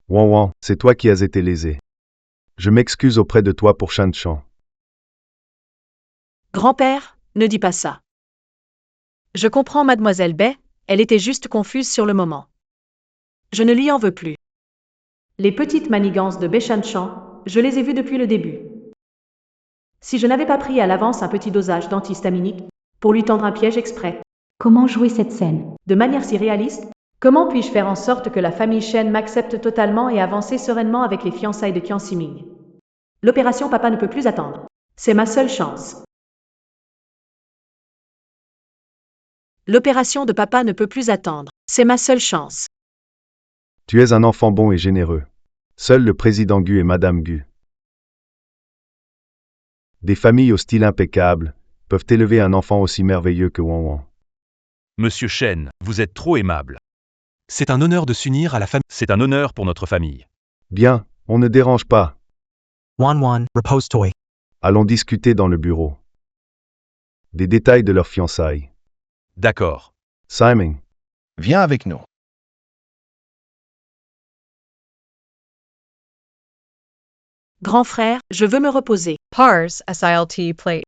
Wan, c'est toi qui as été lésé. Je m'excuse auprès de toi pour Shan Chan. Grand-père, ne dis pas ça. Je comprends Mademoiselle Bay, elle était juste confuse sur le moment. Je ne lui en veux plus. Les petites manigances de Béchanchan, je les ai vues depuis le début. Si je n'avais pas pris à l'avance un petit dosage d'antihistaminique, pour lui tendre un piège exprès, Comment jouer cette scène? de manière si réaliste, comment puis-je faire en sorte que la famille Shen m'accepte totalement et avancer sereinement avec les fiançailles de Qian Siming? L'opération Papa ne peut plus attendre. C'est ma seule chance. L'opération de Papa ne peut plus attendre. C'est ma seule chance. Tu es un enfant bon et généreux. Seul le président Gu et Madame Gu. Des familles au style impeccable peuvent élever un enfant aussi merveilleux que Wan. Monsieur Shen, vous êtes trop aimable. C'est un honneur de s'unir à la famille. C'est un honneur pour notre famille. Bien, on ne dérange pas. Wan, repose-toi. Allons discuter dans le bureau. Des détails de leurs fiançailles. D'accord. Simon, Viens avec nous. Grand frère, je veux me reposer. Pars SILT plate.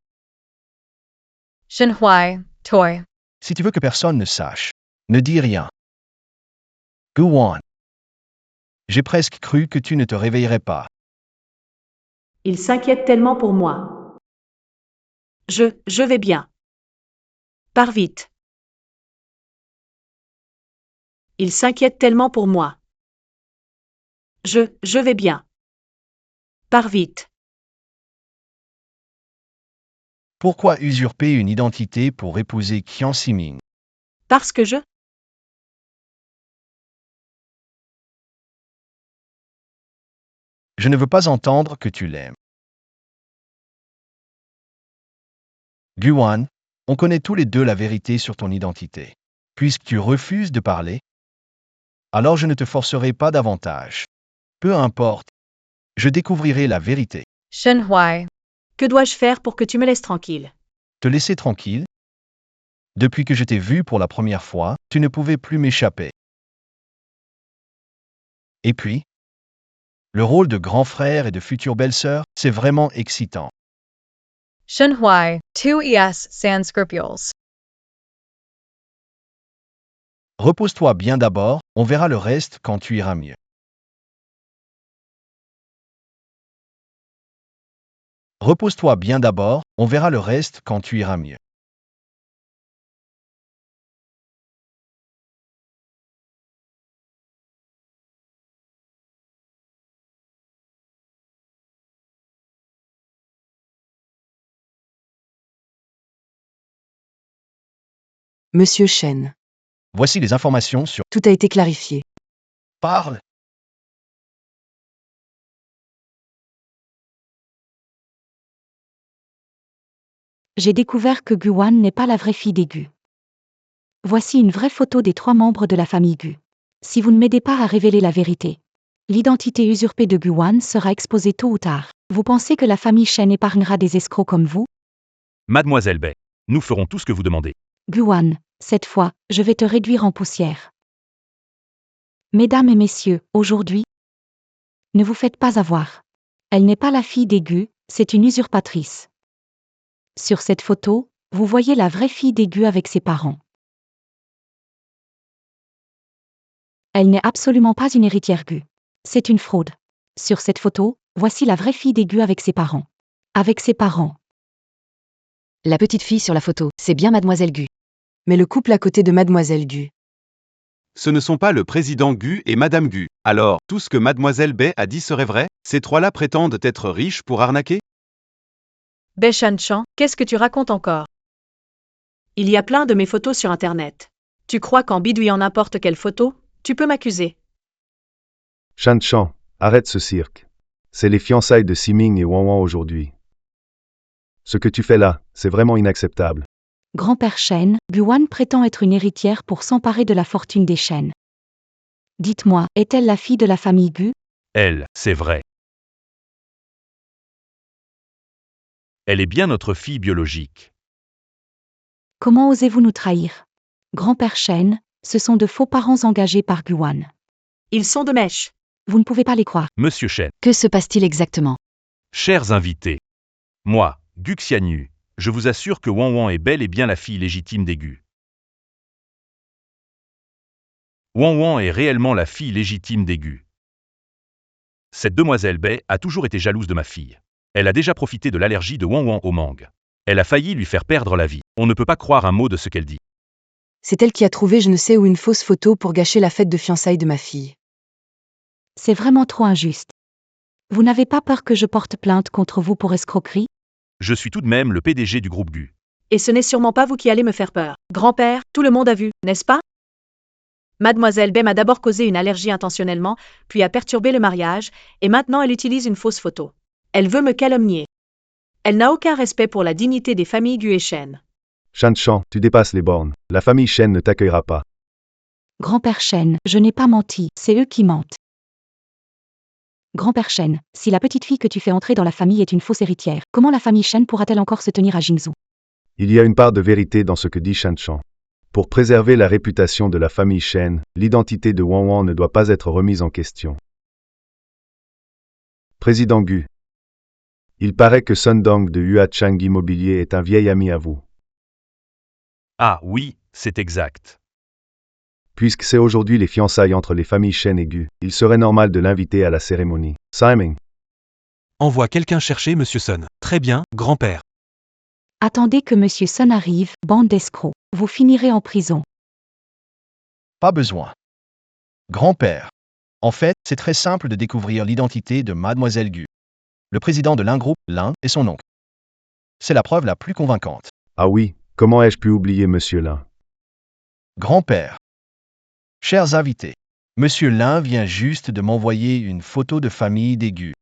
Shinhui, toy. Si tu veux que personne ne sache, ne dis rien. Guan. J'ai presque cru que tu ne te réveillerais pas. Il s'inquiète tellement pour moi. Je vais bien. Pars vite. Il s'inquiète tellement pour moi. Je vais bien. Pars vite. Pourquoi usurper une identité pour épouser Qian Siming? Parce que je... Je ne veux pas entendre que tu l'aimes. Guan, on connaît tous les deux la vérité sur ton identité. Puisque tu refuses de parler, alors je ne te forcerai pas davantage. Peu importe, je découvrirai la vérité. Shinhui. Que dois-je faire pour que tu me laisses tranquille? Te laisser tranquille? Depuis que je t'ai vu pour la première fois, tu ne pouvais plus m'échapper. Et puis, le rôle de grand frère et de future belle-sœur, c'est vraiment excitant. Shinhui, 2 sans scrupules. Repose-toi bien d'abord, on verra le reste quand tu iras mieux. Repose-toi bien d'abord, on verra le reste quand tu iras mieux. Monsieur Chen, Voici les informations sur... tout a été clarifié. Parle. J'ai découvert que Guan n'est pas la vraie fille des Gu. Voici une vraie photo des 3 membres de la famille Gu. Si vous ne m'aidez pas à révéler la vérité, l'identité usurpée de Guan sera exposée tôt ou tard. Vous pensez que la famille Shen épargnera des escrocs comme vous? Mademoiselle Bay, nous ferons tout ce que vous demandez. Guan, cette fois, je vais te réduire en poussière. Mesdames et messieurs, aujourd'hui, ne vous faites pas avoir. Elle n'est pas la fille des Gu, c'est une usurpatrice. Sur cette photo, vous voyez la vraie fille des Gu avec ses parents. Elle n'est absolument pas une héritière Gu. C'est une fraude. Sur cette photo, voici la vraie fille des Gu avec ses parents. Avec ses parents. La petite fille sur la photo, c'est bien Mademoiselle Gu. Mais le couple à côté de Mademoiselle Gu, Ce ne sont pas le président Gu et Madame Gu. Alors, tout ce que Mademoiselle Bay a dit serait vrai? Ces trois-là prétendent être riches pour arnaquer? Bei Shanchan, qu'est-ce que tu racontes encore? Il y a plein de mes photos sur Internet. Tu crois qu'en bidouillant n'importe quelle photo, tu peux m'accuser? Shanchan, arrête ce cirque. C'est les fiançailles de Siming et Wanwan aujourd'hui. Ce que tu fais là, c'est vraiment inacceptable. Grand-père Shen, Guan prétend être une héritière pour s'emparer de la fortune des Shen. Dites-moi, est-elle la fille de la famille Gu? Elle, c'est vrai. Elle est bien notre fille biologique. Comment osez-vous nous trahir? Grand-père Shen, ce sont de faux parents engagés par Guan. Ils sont de mèche. Vous ne pouvez pas les croire. Monsieur Shen, que se passe-t-il exactement? chers invités, moi, Gu Xianyu, je vous assure que Wanwan est bel et bien la fille légitime des Gu. Wanwan est réellement la fille légitime des Gu. Cette demoiselle Bay a toujours été jalouse de ma fille. Elle a déjà profité de l'allergie de Wanwan au mangue. Elle a failli lui faire perdre la vie. On ne peut pas croire un mot de ce qu'elle dit. C'est elle qui a trouvé je ne sais où une fausse photo pour gâcher la fête de fiançailles de ma fille. C'est vraiment trop injuste. Vous n'avez pas peur que je porte plainte contre vous pour escroquerie? Je suis tout de même le PDG du groupe Gu. Et ce n'est sûrement pas vous qui allez me faire peur. Grand-père, tout le monde a vu, n'est-ce pas? Mademoiselle Bay m'a d'abord causé une allergie intentionnellement, puis a perturbé le mariage, et maintenant elle utilise une fausse photo. Elle veut me calomnier. Elle n'a aucun respect pour la dignité des familles Gu et Shen. Shanchan, tu dépasses les bornes. La famille Shen ne t'accueillera pas. Grand-père Shen, je n'ai pas menti, c'est eux qui mentent. Grand-père Shen, si la petite fille que tu fais entrer dans la famille est une fausse héritière, comment la famille Shen pourra-t-elle encore se tenir à Jingzhou? Il y a une part de vérité dans ce que dit Shanchan. Pour préserver la réputation de la famille Shen, l'identité de Wanwan ne doit pas être remise en question. Président Gu. Il paraît que Sun Dong de Huachang Immobilier est un vieil ami à vous. Ah oui, c'est exact. Puisque c'est aujourd'hui les fiançailles entre les familles Shen et Gu, il serait normal de l'inviter à la cérémonie. Simon. Envoie quelqu'un chercher Monsieur Sun. Très bien, grand-père. Attendez que Monsieur Sun arrive, bande d'escrocs. Vous finirez en prison. Pas besoin. Grand-père. En fait, c'est très simple de découvrir l'identité de Mademoiselle Gu. Le président de l'un groupe, l'un, est son oncle. C'est la preuve la plus convaincante. Ah oui, comment ai-je pu oublier Monsieur Lin? Grand-père. Chers invités, Monsieur Lin vient juste de m'envoyer une photo de famille des Gu.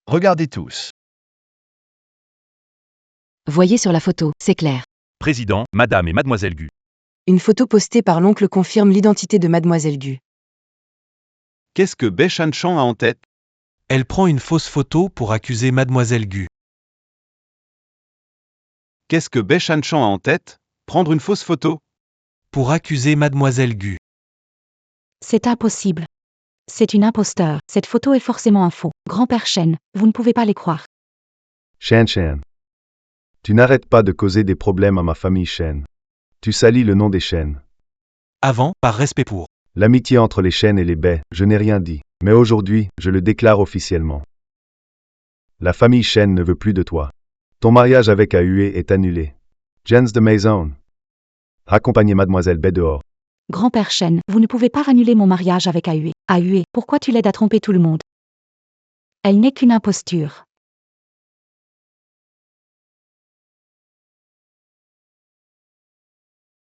Regardez tous. Voyez sur la photo, c'est clair. Président, Madame et Mademoiselle Gu. Une photo postée par l'oncle confirme l'identité de Mademoiselle Gu. Qu'est-ce que Bei Shanchan a en tête? Elle prend une fausse photo pour accuser Mademoiselle Gu. Qu'est-ce que Bei Shanchan a en tête? Prendre une fausse photo? Pour accuser Mademoiselle Gu. C'est impossible. C'est une imposteur. Cette photo est forcément un faux. Grand-père Shen, vous ne pouvez pas les croire. Shen Shen. Tu n'arrêtes pas de causer des problèmes à ma famille Shen. Tu salis le nom des Shen. Avant, par respect pour. L'amitié entre les Shen et les Bei, je n'ai rien dit. Mais aujourd'hui, je le déclare officiellement. La famille Shen ne veut plus de toi. Ton mariage avec Aue est annulé. Jens de Maison. Raccompagnez mademoiselle Bay dehors. Grand-père Shen, vous ne pouvez pas annuler mon mariage avec Aue. Aue, pourquoi tu l'aides à tromper tout le monde? Elle n'est qu'une imposture.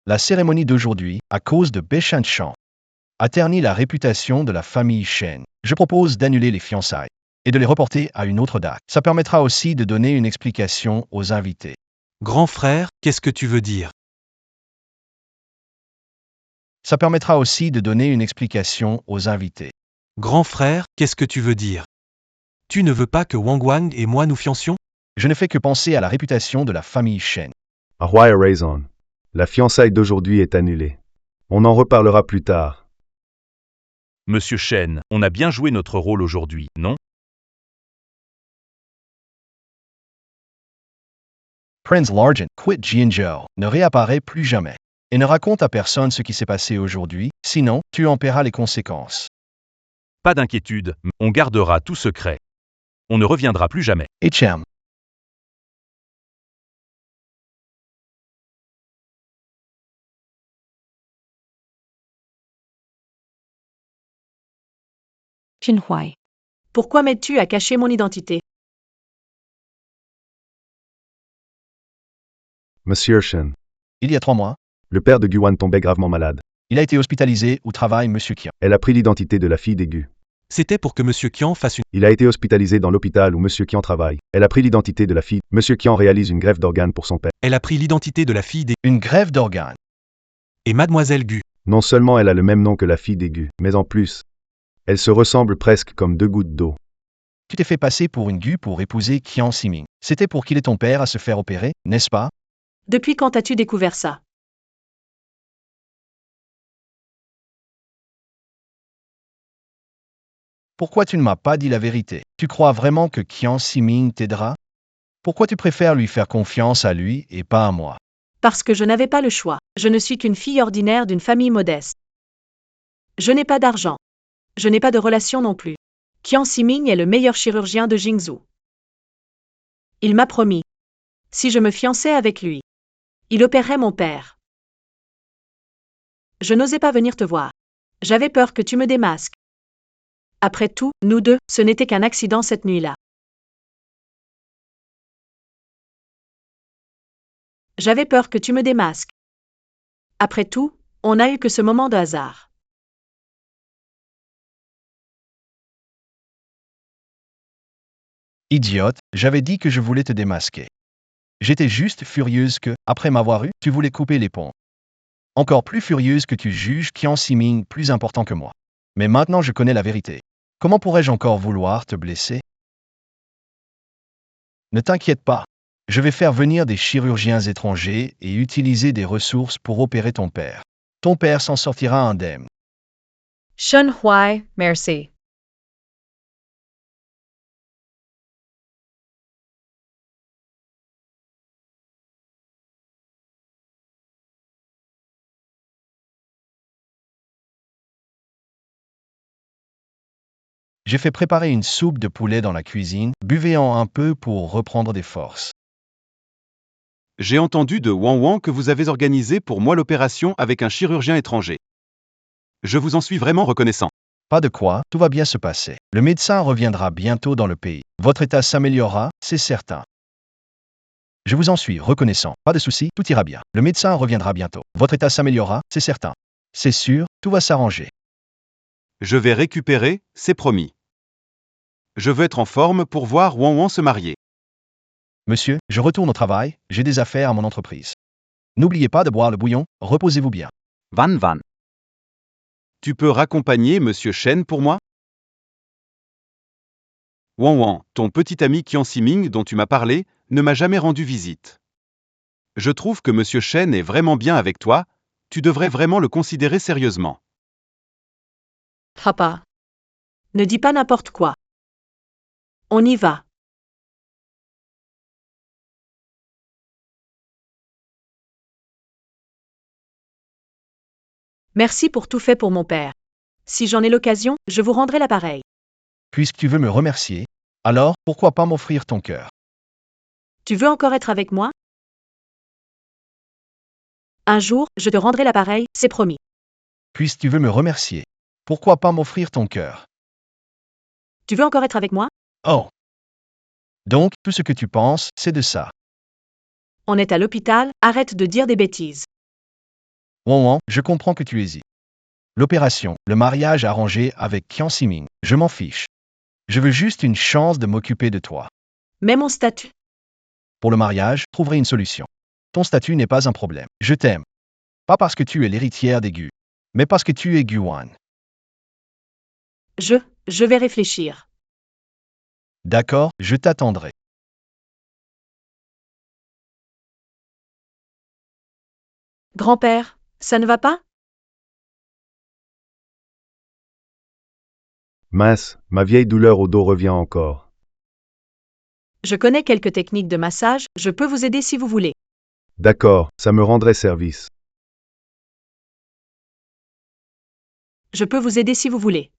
La cérémonie d'aujourd'hui, à cause de Béchan-Chan, a terni la réputation de la famille Shen. Je propose d'annuler les fiançailles et de les reporter à une autre date. Ça permettra aussi de donner une explication aux invités. Grand frère, qu'est-ce que tu veux dire? Ça permettra aussi de donner une explication aux invités. Grand frère, qu'est-ce que tu veux dire? Tu ne veux pas que Wang Wang et moi nous fiancions? Je ne fais que penser à la réputation de la famille Shen. A raison. La fiançaille d'aujourd'hui est annulée. On en reparlera plus tard. Monsieur Shen, on a bien joué notre rôle aujourd'hui, non? Prince Largent quitte Jianzhou, ne réapparaît plus jamais. Et ne raconte à personne ce qui s'est passé aujourd'hui, sinon, tu en paieras les conséquences. Pas d'inquiétude, on gardera tout secret. On ne reviendra plus jamais. Et Cham. Xinhuai. Pourquoi m'aides-tu à cacher mon identité? Monsieur Shen. Il y a 3 mois, Le père de Guan tombait gravement malade. il a été hospitalisé où travaille Monsieur Qian. Elle a pris l'identité de la fille d'Gu. C'était pour que Monsieur Qian fasse une... Il a été hospitalisé dans l'hôpital où Monsieur Qian travaille. Elle a pris l'identité de la fille. Monsieur Qian réalise une greffe d'organes pour son père. Elle a pris l'identité de la fille des... Une greffe d'organes. Et Mademoiselle Gu. Non seulement elle a le même nom que la fille d'Gu, mais en plus, elles se ressemblent presque comme 2 gouttes d'eau. Tu t'es fait passer pour une Gu pour épouser Qian Siming. C'était pour qu'il ait ton père à se faire opérer, n'est-ce pas? Depuis quand as-tu découvert ça? Pourquoi tu ne m'as pas dit la vérité? Tu crois vraiment que Qian Siming t'aidera? Pourquoi tu préfères lui faire confiance à lui et pas à moi? Parce que je n'avais pas le choix. Je ne suis qu'une fille ordinaire d'une famille modeste. Je n'ai pas d'argent. Je n'ai pas de relation non plus. Qian Siming est le meilleur chirurgien de Jingzhou. Il m'a promis. Si je me fiançais avec lui, il opérerait mon père. Je n'osais pas venir te voir. J'avais peur que tu me démasques. Après tout, nous deux, ce n'était qu'un accident cette nuit-là. J'avais peur que tu me démasques. Après tout, on n'a eu que ce moment de hasard. Idiote, j'avais dit que je voulais te démasquer. J'étais juste furieuse que, après m'avoir eu, tu voulais couper les ponts. Encore plus furieuse que tu juges Qian Siming plus important que moi. Mais maintenant je connais la vérité. Comment pourrais-je encore vouloir te blesser? Ne t'inquiète pas. Je vais faire venir des chirurgiens étrangers et utiliser des ressources pour opérer ton père. Ton père s'en sortira indemne. Xinhuai, merci. J'ai fait préparer une soupe de poulet dans la cuisine, buvez-en un peu pour reprendre des forces. J'ai entendu de Wang Wang que vous avez organisé pour moi l'opération avec un chirurgien étranger. Je vous en suis vraiment reconnaissant. Pas de quoi, tout va bien se passer. Le médecin reviendra bientôt dans le pays. Votre état s'améliorera, c'est certain. Je vous en suis reconnaissant. Pas de souci, tout ira bien. Le médecin reviendra bientôt. Votre état s'améliorera, c'est certain. C'est sûr, tout va s'arranger. Je vais récupérer, c'est promis. Je veux être en forme pour voir Wang Wang se marier. Monsieur, je retourne au travail, j'ai des affaires à mon entreprise. N'oubliez pas de boire le bouillon, reposez-vous bien. Van Van. Tu peux raccompagner Monsieur Shen pour moi? Wang Wang, ton petit ami Qian Siming dont tu m'as parlé, ne m'a jamais rendu visite. Je trouve que Monsieur Shen est vraiment bien avec toi, tu devrais vraiment le considérer sérieusement. Papa. Ne dis pas n'importe quoi. On y va. Merci pour tout fait pour mon père. Si j'en ai l'occasion, je vous rendrai l'appareil. Puisque tu veux me remercier, Alors, pourquoi pas m'offrir ton cœur? Tu veux encore être avec moi? Un jour, je te rendrai l'appareil, c'est promis. Puisque tu veux me remercier. Pourquoi pas m'offrir ton cœur? Tu veux encore être avec moi? Oh. Donc, tout ce que tu penses, c'est de ça. On est à l'hôpital, arrête de dire des bêtises. Wong, je comprends que tu hésites. L'opération, le mariage arrangé avec Kian Siming, je m'en fiche. Je veux juste une chance de m'occuper de toi. Mais mon statut. Pour le mariage, je trouverai une solution. Ton statut n'est pas un problème. Je t'aime. Pas parce que tu es l'héritière des Gu, mais parce que tu es Guan. Je vais réfléchir. D'accord, je t'attendrai. Grand-père, ça ne va pas? Mince, ma vieille douleur au dos revient encore. Je connais quelques techniques de massage, je peux vous aider si vous voulez. D'accord, ça me rendrait service. Je peux vous aider si vous voulez.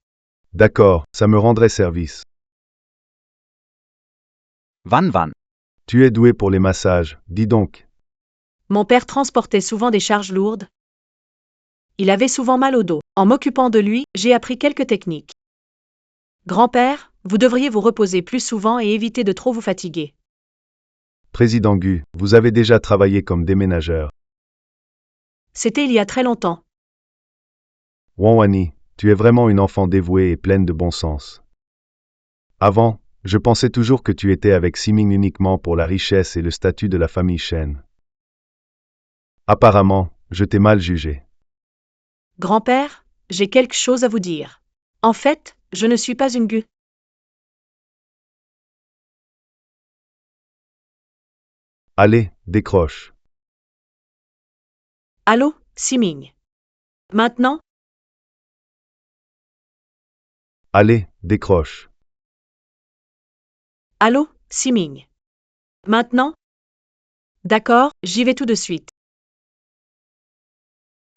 D'accord, ça me rendrait service. Van. Tu es doué pour les massages, dis donc. Mon père transportait souvent des charges lourdes. Il avait souvent mal au dos. En m'occupant de lui, j'ai appris quelques techniques. Grand-père, vous devriez vous reposer plus souvent et éviter de trop vous fatiguer. Président Gu, vous avez déjà travaillé comme déménageur. C'était il y a très longtemps. Wani, tu es vraiment une enfant dévouée et pleine de bon sens. Avant, je pensais toujours que tu étais avec Siming uniquement pour la richesse et le statut de la famille Shen. Apparemment, je t'ai mal jugé. Grand-père, j'ai quelque chose à vous dire. En fait, je ne suis pas une Gu. Allez, décroche. Allô, Siming. Maintenant? Allez, décroche. Allô, Siming. Maintenant? D'accord, j'y vais tout de suite.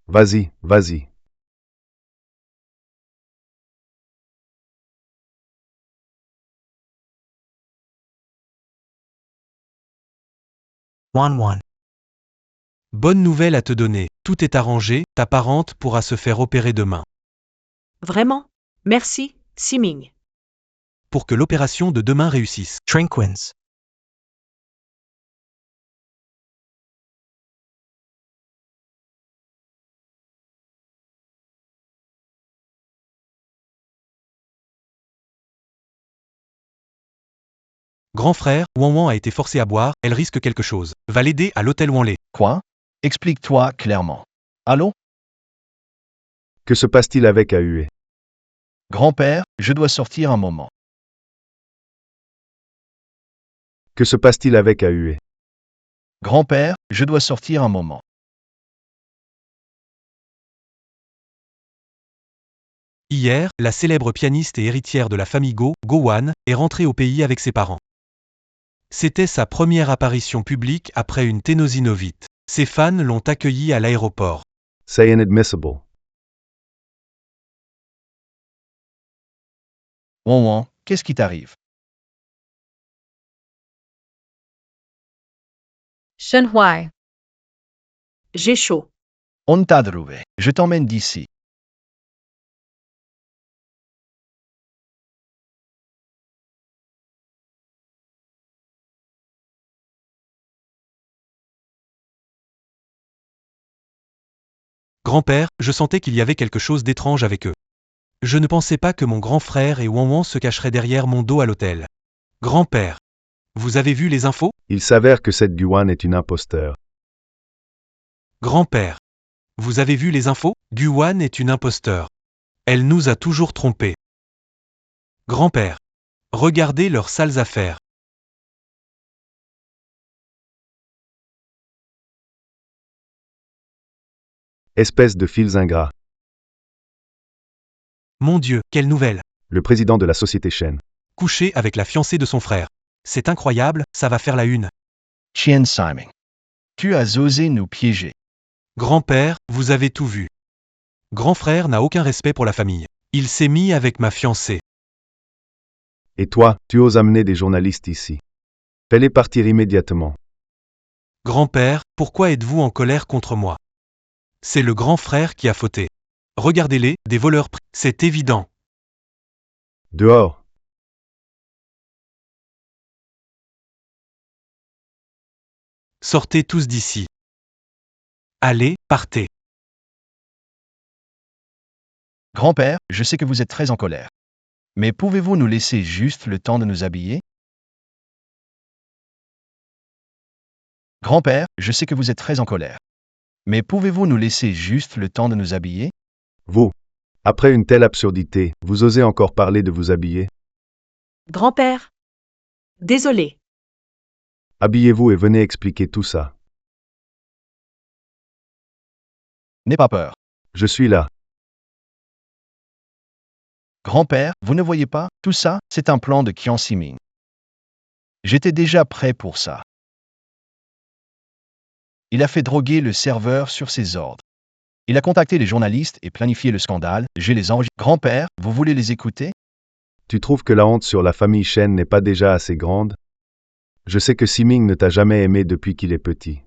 Vas-y, vas-y. One. Bonne nouvelle à te donner, tout est arrangé, ta parente pourra se faire opérer demain. Vraiment? Merci, Siming. Pour que l'opération de demain réussisse. Trinquins. Grand frère, Wan a été forcée à boire, elle risque quelque chose. Va l'aider à l'hôtel Wanley. Quoi? Explique-toi clairement. Allô? Que se passe-t-il avec AUE? Grand-père, je dois sortir un moment. Que se passe-t-il avec AUE? Grand-père, je dois sortir un moment. Hier, la célèbre pianiste et héritière de la famille Go, Gowan, est rentrée au pays avec ses parents. C'était sa première apparition publique après une ténosynovite. Ses fans l'ont accueillie à l'aéroport. C'est inadmissible. Wong, qu'est-ce qui t'arrive? Shenhui. J'ai chaud. On t'a trouvé. Je t'emmène d'ici. Grand-père, je sentais qu'il y avait quelque chose d'étrange avec eux. Je ne pensais pas que mon grand frère et Wan se cacheraient derrière mon dos à l'hôtel. Grand-père, vous avez vu les infos? Il s'avère que cette Guan est une imposteur. Grand-père, vous avez vu les infos? Guwan est une imposteur. Elle nous a toujours trompés. Grand-père, regardez leurs sales affaires. Espèce de fils ingrats. Mon Dieu, quelle nouvelle! Le président de la société Shen. Couché avec la fiancée de son frère. C'est incroyable, ça va faire la une. Chien Siming. Tu as osé nous piéger. Grand-père, vous avez tout vu. Grand frère n'a aucun respect pour la famille. Il s'est mis avec ma fiancée. Et toi, tu oses amener des journalistes ici. Fais-les partir immédiatement. Grand-père, pourquoi êtes-vous en colère contre moi? C'est le grand frère qui a fauté. Regardez-les, des voleurs c'est évident. Dehors. Sortez tous d'ici. Allez, partez. Grand-père, je sais que vous êtes très en colère. Mais pouvez-vous nous laisser juste le temps de nous habiller? Grand-père, je sais que vous êtes très en colère. Mais pouvez-vous nous laisser juste le temps de nous habiller? Vous. Après une telle absurdité, vous osez encore parler de vous habiller? Grand-père. Désolé. Habillez-vous et venez expliquer tout ça. N'aie pas peur. Je suis là. Grand-père, vous ne voyez pas, tout ça, c'est un plan de Kian Siming. J'étais déjà prêt pour ça. Il a fait droguer le serveur sur ses ordres. Il a contacté les journalistes et planifié le scandale, j'ai les enregistrés. Grand-père, vous voulez les écouter? Tu trouves que la honte sur la famille Shen n'est pas déjà assez grande? Je sais que Siming ne t'a jamais aimé depuis qu'il est petit.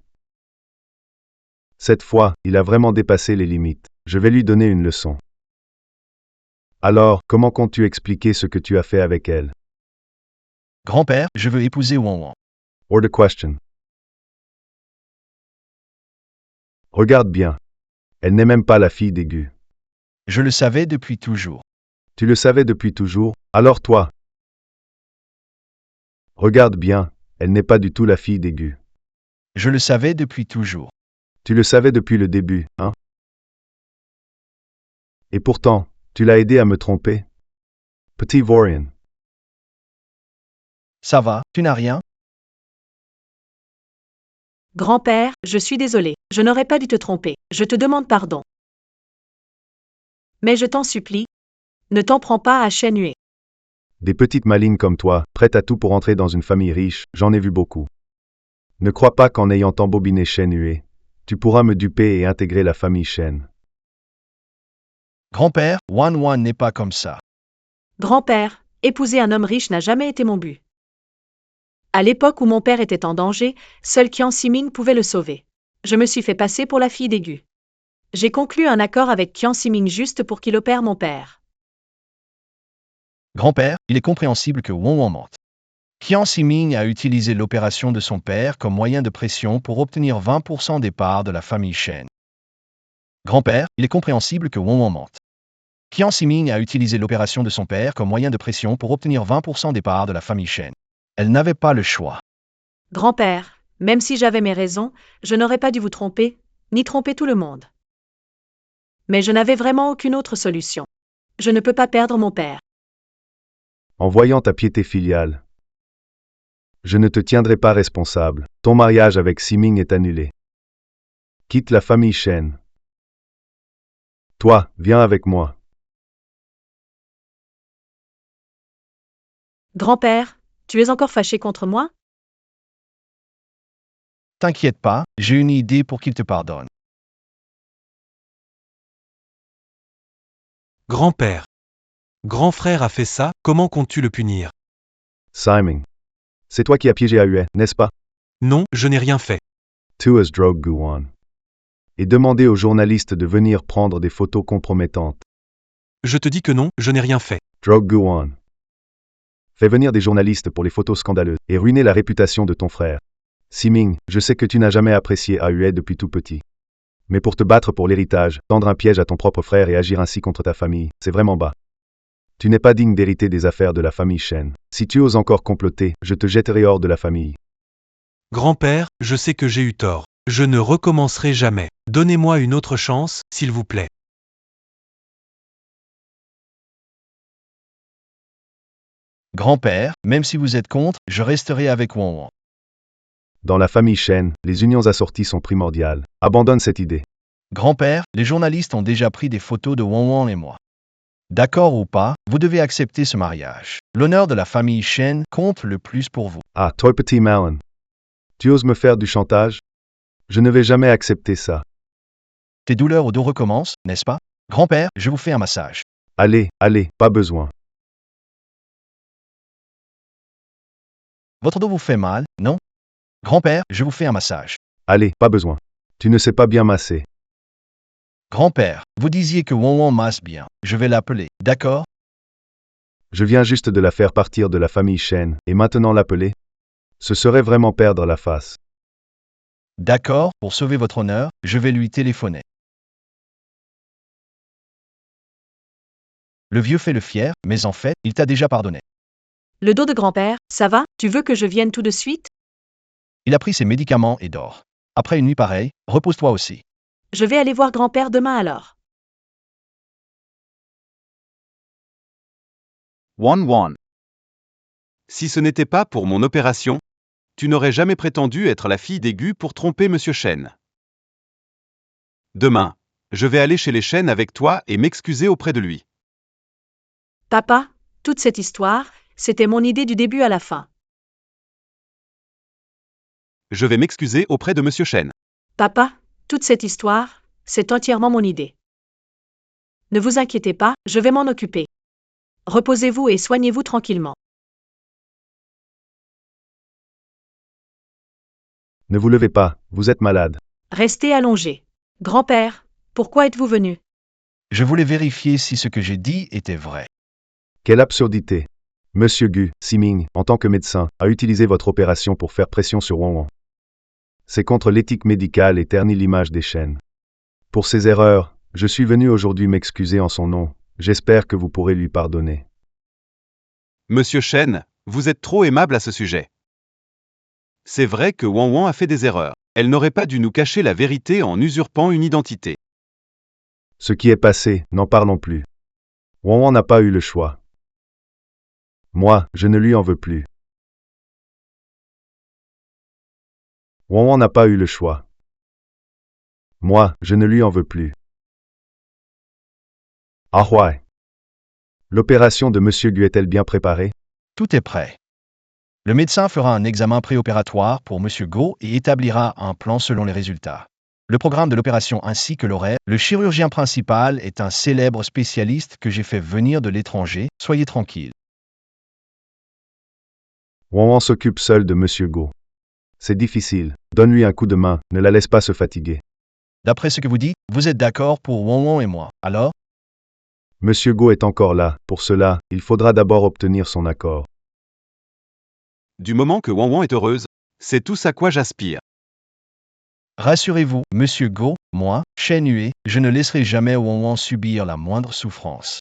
Cette fois, il a vraiment dépassé les limites. Je vais lui donner une leçon. Alors, comment comptes-tu expliquer ce que tu as fait avec elle? Grand-père, je veux épouser Wang Wang. Or the question. Regarde bien. Elle n'est même pas la fille d'Aigu. Je le savais depuis toujours. Tu le savais depuis toujours, alors toi. Regarde bien, elle n'est pas du tout la fille d'Aigu. Je le savais depuis toujours. Tu le savais depuis le début, hein? Et pourtant, tu l'as aidé à me tromper? Petit Vaurian. Ça va, tu n'as rien? Grand-père, je suis désolé. Je n'aurais pas dû te tromper. Je te demande pardon. Mais je t'en supplie, ne t'en prends pas à Shen Yue. Des petites malines comme toi, prêtes à tout pour entrer dans une famille riche, j'en ai vu beaucoup. Ne crois pas qu'en ayant embobiné Shen Yue, tu pourras me duper et intégrer la famille Shen. Grand-père, Wan Wan n'est pas comme ça. Grand-père, épouser un homme riche n'a jamais été mon but. À l'époque où mon père était en danger, seul Kian Siming pouvait le sauver. Je me suis fait passer pour la fille d'Aigu. J'ai conclu un accord avec Kian Siming juste pour qu'il opère mon père. Grand-père, il est compréhensible que Wang Wang mente. Kian Siming a utilisé l'opération de son père comme moyen de pression pour obtenir 20% des parts de la famille Shen. Grand-père, il est compréhensible que Wang Wang mente. Kian Siming a utilisé l'opération de son père comme moyen de pression pour obtenir 20% des parts de la famille Shen. Elle n'avait pas le choix. Grand-père, même si j'avais mes raisons, je n'aurais pas dû vous tromper, ni tromper tout le monde. Mais je n'avais vraiment aucune autre solution. Je ne peux pas perdre mon père. En voyant ta piété filiale, je ne te tiendrai pas responsable. Ton mariage avec Siming est annulé. Quitte la famille Shen. Toi, viens avec moi. Grand-père, tu es encore fâché contre moi? T'inquiète pas, j'ai une idée pour qu'il te pardonne. Grand-père. Grand frère a fait ça, comment comptes-tu le punir? Siming. C'est toi qui as piégé Aue, n'est-ce pas? Non, je n'ai rien fait. Tu as drogué Guan. Et demandé aux journalistes de venir prendre des photos compromettantes. Je te dis que non, je n'ai rien fait. Drogue Guan. Fais venir des journalistes pour les photos scandaleuses et ruiner la réputation de ton frère. Siming, je sais que tu n'as jamais apprécié Aue depuis tout petit. Mais pour te battre pour l'héritage, tendre un piège à ton propre frère et agir ainsi contre ta famille, c'est vraiment bas. Tu n'es pas digne d'hériter des affaires de la famille Shen. Si tu oses encore comploter, je te jetterai hors de la famille. Grand-père, je sais que j'ai eu tort. Je ne recommencerai jamais. Donnez-moi une autre chance, s'il vous plaît. Grand-père, même si vous êtes contre, je resterai avec Wang Wang. Dans la famille Shen, les unions assorties sont primordiales. Abandonne cette idée. Grand-père, les journalistes ont déjà pris des photos de Wang Wang et moi. D'accord ou pas, vous devez accepter ce mariage. L'honneur de la famille Shen compte le plus pour vous. Ah, toi petit malin. Tu oses me faire du chantage? Je ne vais jamais accepter ça. Tes douleurs au dos recommencent, n'est-ce pas? Grand-père, je vous fais un massage. Allez, pas besoin. Votre dos vous fait mal, non? Grand-père, je vous fais un massage. Allez, pas besoin. Tu ne sais pas bien masser. Grand-père, vous disiez que Won Won masse bien. Je vais l'appeler, d'accord? Je viens juste de la faire partir de la famille Shen, et maintenant l'appeler? Ce serait vraiment perdre la face. D'accord, pour sauver votre honneur, je vais lui téléphoner. Le vieux fait le fier, mais en fait, il t'a déjà pardonné. Le dos de grand-père, ça va? Tu veux que je vienne tout de suite? Il a pris ses médicaments et dort. Après une nuit pareille, repose-toi aussi. Je vais aller voir grand-père demain alors. Wan. Si ce n'était pas pour mon opération, tu n'aurais jamais prétendu être la fille d'Aigu pour tromper Monsieur Shen. Demain, je vais aller chez les Shen avec toi et m'excuser auprès de lui. Papa, toute cette histoire, c'était mon idée du début à la fin. Je vais m'excuser auprès de Monsieur Shen. Papa, toute cette histoire, c'est entièrement mon idée. Ne vous inquiétez pas, je vais m'en occuper. Reposez-vous et soignez-vous tranquillement. Ne vous levez pas, vous êtes malade. Restez allongé. Grand-père, pourquoi êtes-vous venu? Je voulais vérifier si ce que j'ai dit était vrai. Quelle absurdité. Monsieur Gu, Siming, en tant que médecin, a utilisé votre opération pour faire pression sur Won Won. C'est contre l'éthique médicale et ternit l'image des Shen. Pour ces erreurs, je suis venu aujourd'hui m'excuser en son nom. J'espère que vous pourrez lui pardonner. Monsieur Shen, vous êtes trop aimable à ce sujet. C'est vrai que Wan a fait des erreurs. Elle n'aurait pas dû nous cacher la vérité en usurpant une identité. Ce qui est passé, n'en parlons plus. Won n'a pas eu le choix. Moi, je ne lui en veux plus. Won n'a pas eu le choix. Moi, je ne lui en veux plus. Ah ouais. L'opération de Monsieur Gu est-elle bien préparée? Tout est prêt. Le médecin fera un examen préopératoire pour M. Go et établira un plan selon les résultats. Le programme de l'opération ainsi que l'horaire, le chirurgien principal est un célèbre spécialiste que j'ai fait venir de l'étranger, soyez tranquille. Won s'occupe seul de Monsieur Go. C'est difficile. Donne-lui un coup de main, ne la laisse pas se fatiguer. D'après ce que vous dites, vous êtes d'accord pour Won et moi, alors? Monsieur Go est encore là, pour cela, il faudra d'abord obtenir son accord. Du moment que Wan est heureuse, c'est tout à quoi j'aspire. Rassurez-vous, Monsieur Go, moi, Shen Yue, je ne laisserai jamais Won subir la moindre souffrance.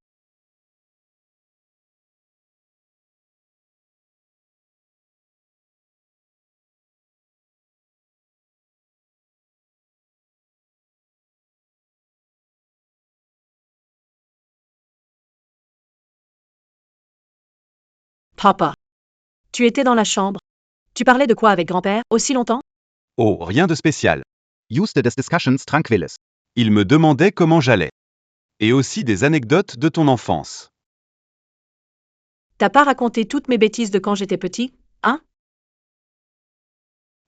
Papa. Tu étais dans la chambre. Tu parlais de quoi avec grand-père, aussi longtemps? Oh, rien de spécial. Juste des discussions tranquilles. Il me demandait comment j'allais. Et aussi des anecdotes de ton enfance. T'as pas raconté toutes mes bêtises de quand j'étais petit, hein?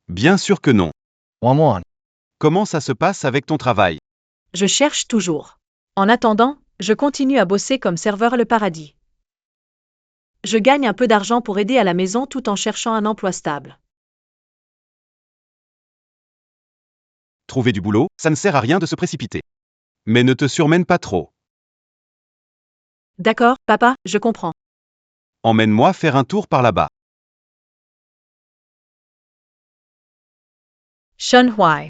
Bien sûr que non. Won. Comment ça se passe avec ton travail? Je cherche toujours. En attendant, je continue à bosser comme serveur à Le Paradis. Je gagne un peu d'argent pour aider à la maison tout en cherchant un emploi stable. Trouver du boulot, ça ne sert à rien de se précipiter. Mais ne te surmène pas trop. D'accord, papa, je comprends. Emmène-moi faire un tour par là-bas. Shun Huai.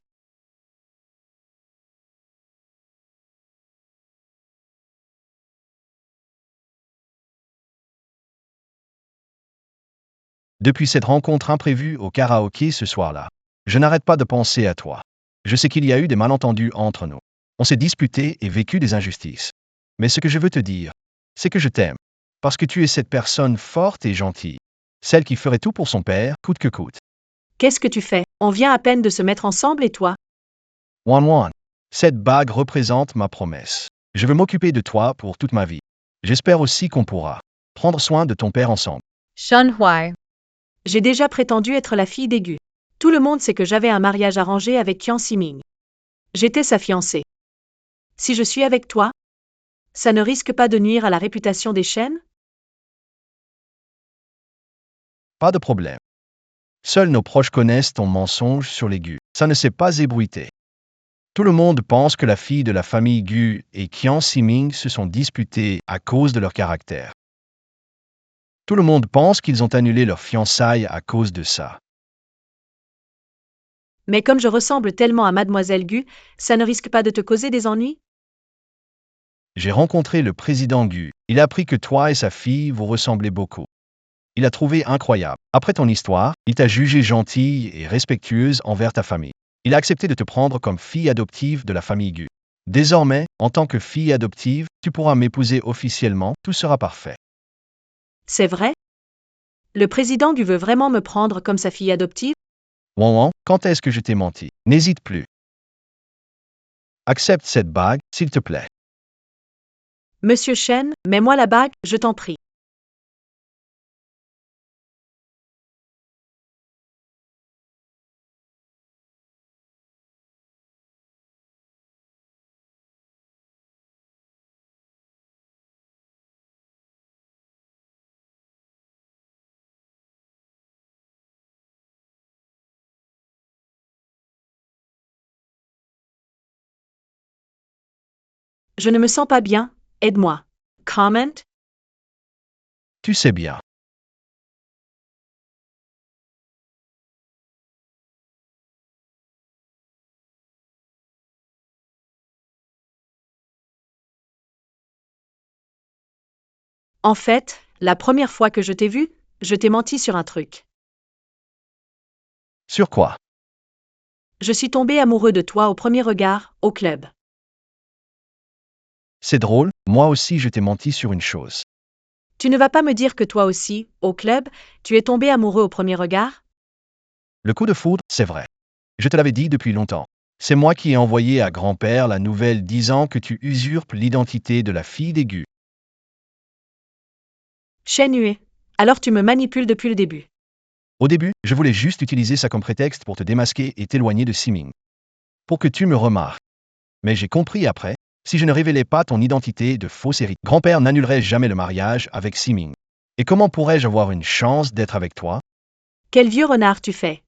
Depuis cette rencontre imprévue au karaoké ce soir-là, je n'arrête pas de penser à toi. Je sais qu'il y a eu des malentendus entre nous. On s'est disputé et vécu des injustices. Mais ce que je veux te dire, c'est que je t'aime. Parce que tu es cette personne forte et gentille. Celle qui ferait tout pour son père, coûte que coûte. Qu'est-ce que tu fais? On vient à peine de se mettre ensemble et toi? Wan, cette bague représente ma promesse. Je veux m'occuper de toi pour toute ma vie. J'espère aussi qu'on pourra prendre soin de ton père ensemble. Shun Huai. J'ai déjà prétendu être la fille d'Aigu. Tout le monde sait que j'avais un mariage arrangé avec Qian Siming. J'étais sa fiancée. Si je suis avec toi, ça ne risque pas de nuire à la réputation des Shen? Pas de problème. Seuls nos proches connaissent ton mensonge sur les Gu. Ça ne s'est pas ébruité. Tout le monde pense que la fille de la famille Gu et Kian Siming se sont disputés à cause de leur caractère. Tout le monde pense qu'ils ont annulé leur fiançailles à cause de ça. Mais comme je ressemble tellement à Mademoiselle Gu, ça ne risque pas de te causer des ennuis? J'ai rencontré le président Gu. Il a appris que toi et sa fille vous ressemblez beaucoup. Il a trouvé incroyable. Après ton histoire, il t'a jugée gentille et respectueuse envers ta famille. Il a accepté de te prendre comme fille adoptive de la famille Gu. Désormais, en tant que fille adoptive, tu pourras m'épouser officiellement, tout sera parfait. C'est vrai? Le président Gu veut vraiment me prendre comme sa fille adoptive? Wan, quand est-ce que je t'ai menti? N'hésite plus. Accepte cette bague, s'il te plaît. Monsieur Shen, mets-moi la bague, je t'en prie. Je ne me sens pas bien, aide-moi. Comment? Tu sais bien. En fait, la première fois que je t'ai vu, je t'ai menti sur un truc. Sur quoi? Je suis tombé amoureux de toi au premier regard, au club. C'est drôle, moi aussi je t'ai menti sur une chose. Tu ne vas pas me dire que toi aussi, au club, tu es tombé amoureux au premier regard? Le coup de foudre, c'est vrai. Je te l'avais dit depuis longtemps. C'est moi qui ai envoyé à grand-père la nouvelle disant que tu usurpes l'identité de la fille des Gu. Shen Yue. Alors tu me manipules depuis le début. Au début, je voulais juste utiliser ça comme prétexte pour te démasquer et t'éloigner de Siming. Pour que tu me remarques. Mais j'ai compris après, si je ne révélais pas ton identité de faux héritier, grand-père n'annulerait jamais le mariage avec Siming. Et comment pourrais-je avoir une chance d'être avec toi? Quel vieux renard tu fais?